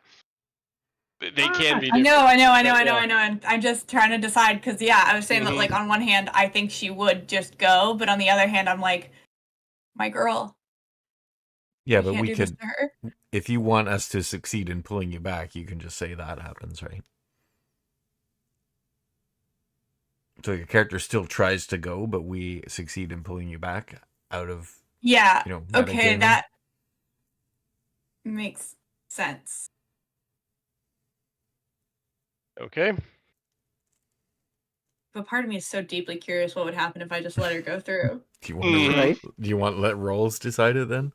They can be I different. know. And I'm just trying to decide because I was saying that Mhm. like on one hand I think she would just go, but on the other hand I'm like, my girl. yeah, I but can't we do this could. to her. If you want us to succeed in pulling you back, you can just say that happens, right? So your character still tries to go, but we succeed in pulling you back out of, Yeah. metagaming. Okay, that makes sense. Okay. But part of me is so deeply curious what would happen if I just let her go through. Do you want to? Right? Do you want to let rolls decide it then?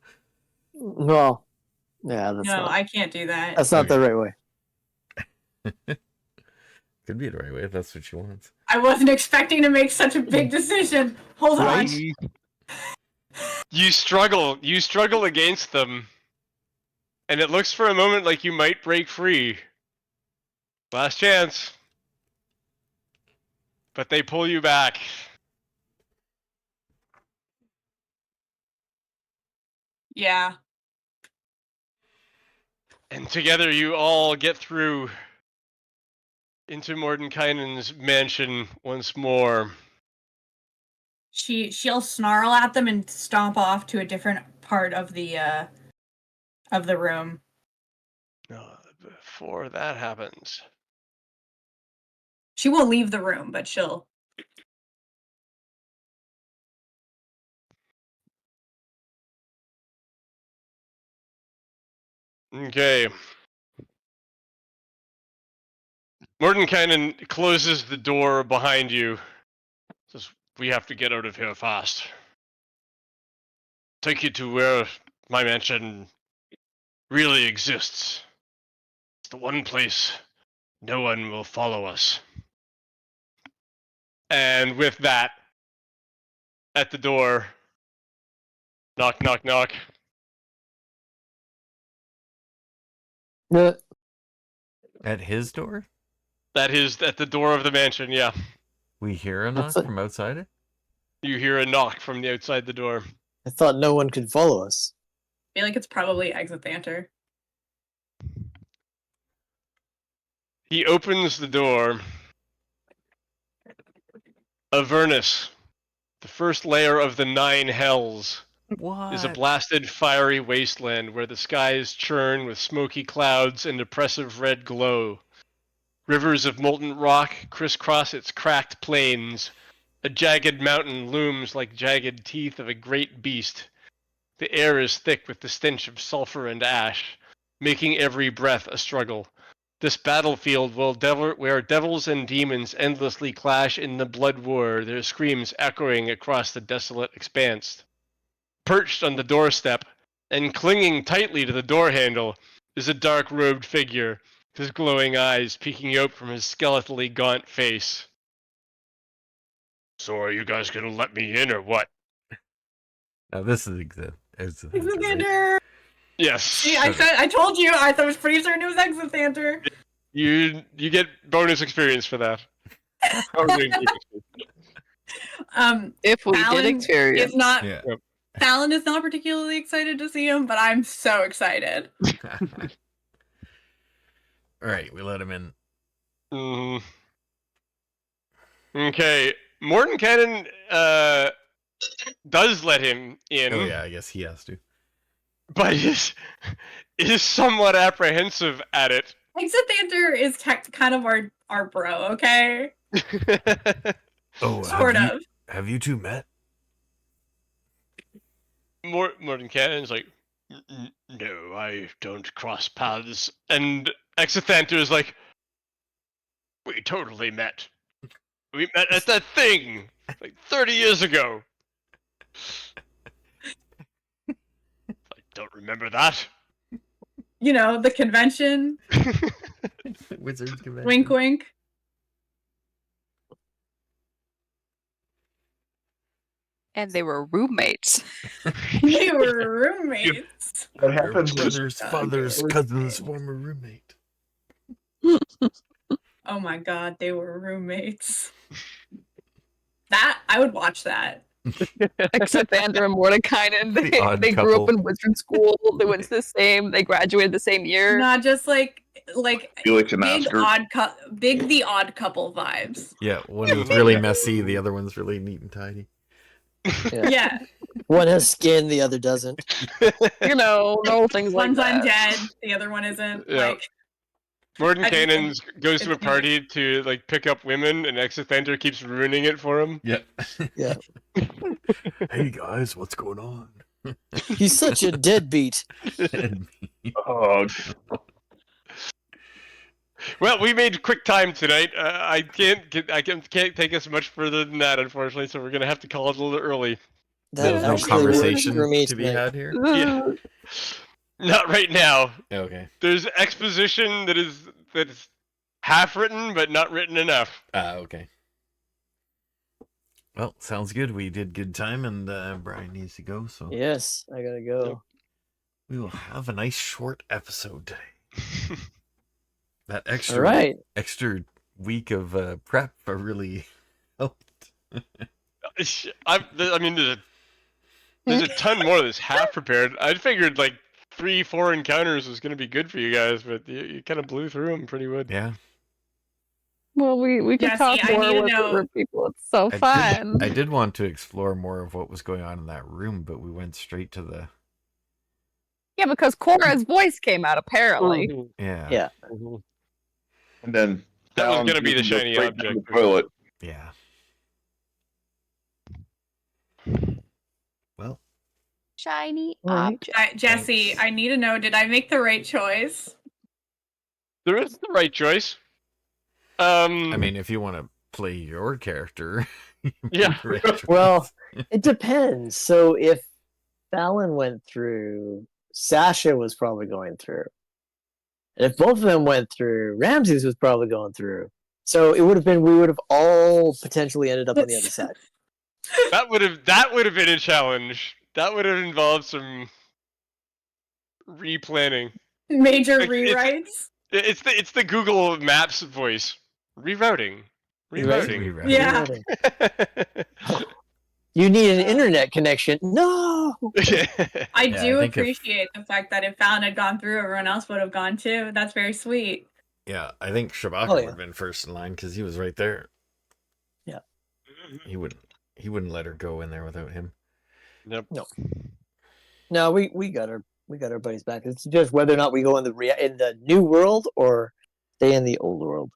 Well, yeah, that's No, not. I can't do that. That's not the right way. Could be the right way if that's what she wants. I wasn't expecting to make such a big decision. Hold Right? on. You struggle against them, and it looks for a moment like you might break free. Last chance. but they pull you back. Yeah. And together you all get through into Mordenkainen's mansion once more. She'll snarl at them and stomp off to a different part of the room. Before that happens, She won't leave the room, but she'll. okay. Mordenkainen closes the door behind you. Says, "We have to get out of here fast. Take you to where my mansion really exists. It's the one place no one will follow us." And with that, at the door, knock, knock, knock. At his door? That is at the door of the mansion, yeah. We hear a knock That's from outside it? You hear a knock from the outside the door. I thought no one could follow us. I feel like it's probably Exithanter. He opens the door. Avernus, the first layer of the 9 hells, What? is a blasted, fiery wasteland where the skies churn with smoky clouds and oppressive red glow. Rivers of molten rock crisscross its cracked plains. A jagged mountain looms like jagged teeth of a great beast. The air is thick with the stench of sulfur and ash, making every breath a struggle. This battlefield where devils and demons endlessly clash in the blood war, their screams echoing across the desolate expanse. Perched on the doorstep, and clinging tightly to the door handle, is a dark-robed figure, his glowing eyes peeking out from his skeletally gaunt face. "So are you guys gonna let me in, or what?" Now this is Exithanter! Yes. See, I told you, I was pretty certain it was Exithanter. You get bonus experience for that. If we Fallon did experience. is not. Yeah. Fallon is not particularly excited to see him, but I'm so excited. Alright, we let him in. Okay, Mordenkainen does let him in. Oh yeah, I guess he has to. But is somewhat apprehensive at it. Exithanter is kind of our bro, okay? Oh, Sort of. Have you two met? Mordenkainen's like, "No, I don't cross paths." And Exithanter is like, "We totally met. We met at that thing like 30 years ago." I don't remember that. You know, the convention. Wizards convention. Wink, wink. And they were roommates. They were roommates. What Your happens is brother's father's cousin's former roommate. Oh my god, they were roommates. That I would watch that. Except Andrew and Mordekainen, The odd they grew up couple. in wizard school. They went to the same. They graduated the same year. Not just like Felix and big Oscar. big the odd couple vibes. Yeah, one is really messy, the other one's really neat and tidy. Yeah. One has skin, the other doesn't. You know, normal things like One's that. undead, the other one isn't. Yeah. Like Mordenkainen goes to a it's party to like pick up women, and Exithanter keeps ruining it for him. Yeah. Yeah. Hey guys, what's going on? He's such a deadbeat. Oh, Well, we made quick time tonight. I can't take us much further than that, unfortunately. So we're gonna have to call it a little early. That There's no actually works conversation for me to be tonight. had here. Yeah. Not right now. Okay. There's exposition that is half written but not written enough. Okay. Well, sounds good. We did good time, and Brian needs to go, so Yes, I gotta go. we will have a nice short episode today. That All right. extra week of prep really out. I mean, there's a ton more that's half prepared. I figured like 3-4 encounters was going to be good for you guys, but you kind of blew through them pretty good. Yeah. Well, we could Jesse, talk I more need to with know- with people. It's so I fun. did want to explore more of what was going on in that room, but we went straight to the Yeah, because Cora's voice came out apparently. Mhm. yeah. Yeah. Mhm. And then That was down gonna be the you can go shiny straight down object. the toilet. Yeah. Well, Shiny All right. object. Jesse, Thanks. I need to know, did I make the right choice? There is the right choice. I mean, if you want to play your character, you made Yeah. the right choice. Well, it depends. So if Fallon went through, Sasha was probably going through. And if both of them went through, Ramses was probably going through. So it would have been, we would have all potentially ended up on the other side. that would have been a challenge. That would have involved some replanning. Major Like, rewrites? It's the Google Maps voice. Rerouting. Rerouting. Rerouting. Yeah. You need an internet connection. No. I Yeah, I do think if- appreciate the fact that if Fallon had gone through, everyone else would have gone too. That's very sweet. Yeah, I think Shabaka Oh, would yeah. have been first in line because he was right there. Yeah. He wouldn't let her go in there without him. Yep. No, we got our buddies back. It's just whether or not we go in the new world or stay in the old world.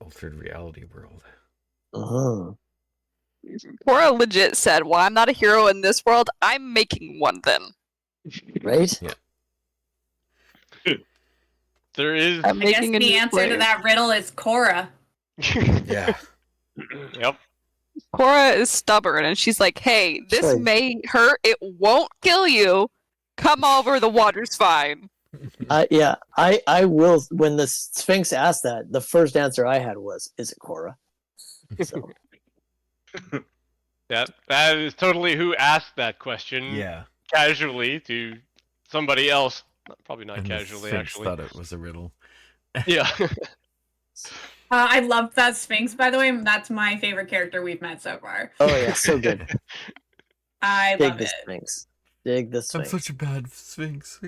Altered reality world. Uh-huh. Cora legit said, "Well, I'm not a hero in this world. I'm making one then. Right? There is. I'm I guess making a the new answer to place." that riddle is Cora. Yeah. Yep. Cora is stubborn, and she's like, "Hey, this Sorry. may hurt. It won't kill you. Come over. The water's fine." I will. When the Sphinx asked that, the first answer I had was, "Is it Cora?" So That is totally who asked that question. Yeah. Casually to somebody else. Probably not And the casually, Sphinx actually. thought it was a riddle. Yeah. I love that Sphinx, by the way. That's my favorite character we've met so far. oh yeah, so good. I Dig love the it. Sphinx. Dig the I'm Sphinx. such a bad Sphinx.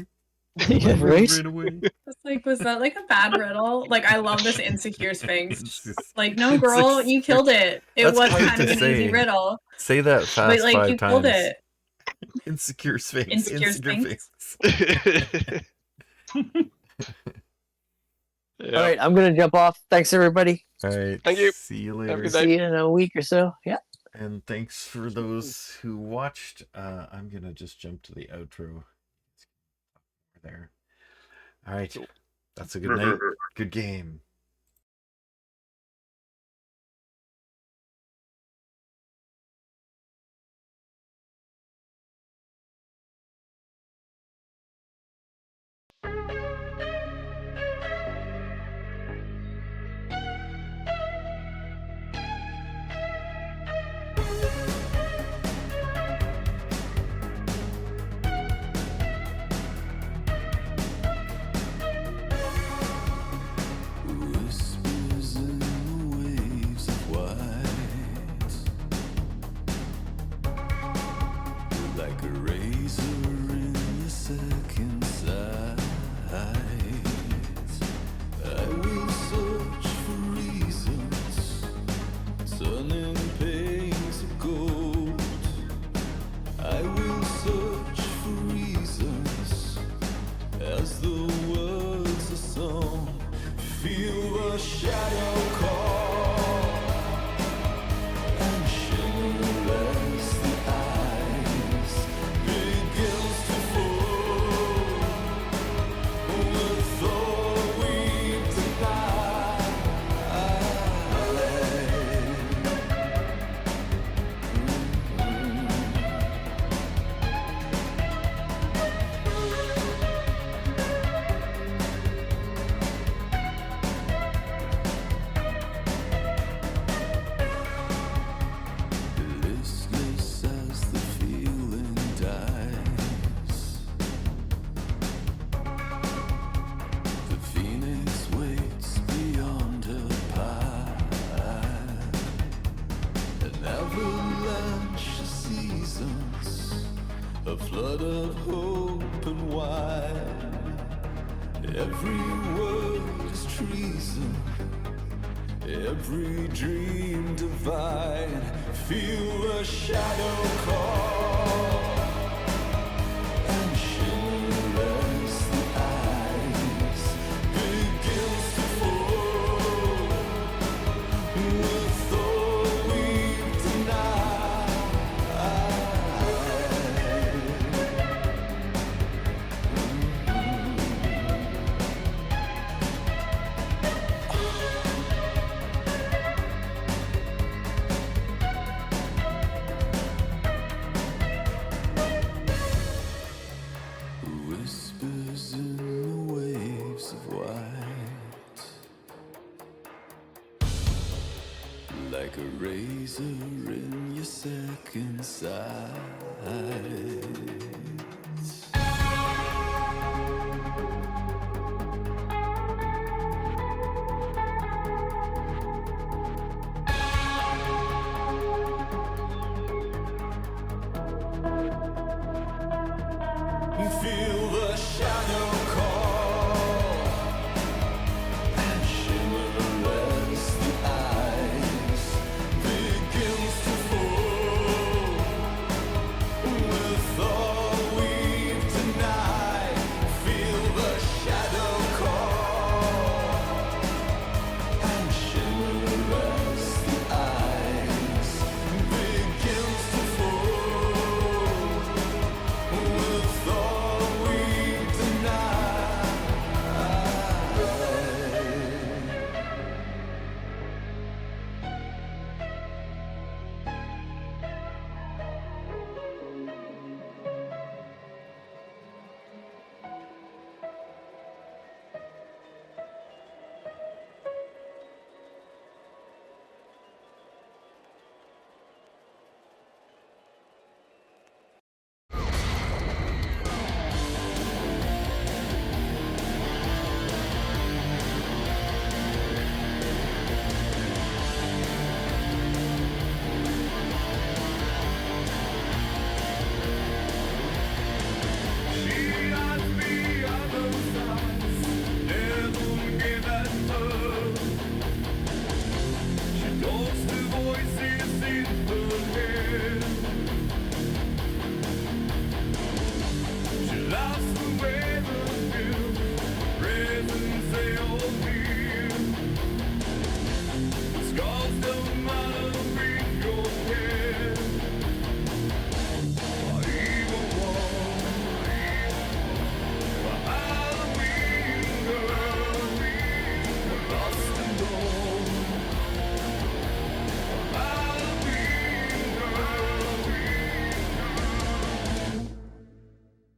Yeah, right? Right away. It's like, was that like a bad riddle? Like, I love this insecure Sphinx. It's just- Like, no, girl, you killed it. It That's was hard kind of to an easy say. riddle, Say that but fast like 5 you times. killed it. Insecure Sphinx. Insecure Sphinx. Yeah. All right, I'm gonna jump off. Thanks everybody. All right. Thank you. See you Have a later. good day. See you in a week or so. Yeah. And thanks for those who watched. I'm gonna just jump to the outro. There. All right. That's a good night. Good game. a flood of hope and wine. Every word is treason, every dream divine. Feel the shadow call and shimmer as the ice begins to fall with all we've denied. Whispers in the waves of white, like a razor in your second sight. Feel the shadow call and shimmer as the ice begins to fall with all we've denied. Feel the shadow call and shimmer as the ice begins to fall with all we've denied.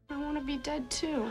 I want to be dead too.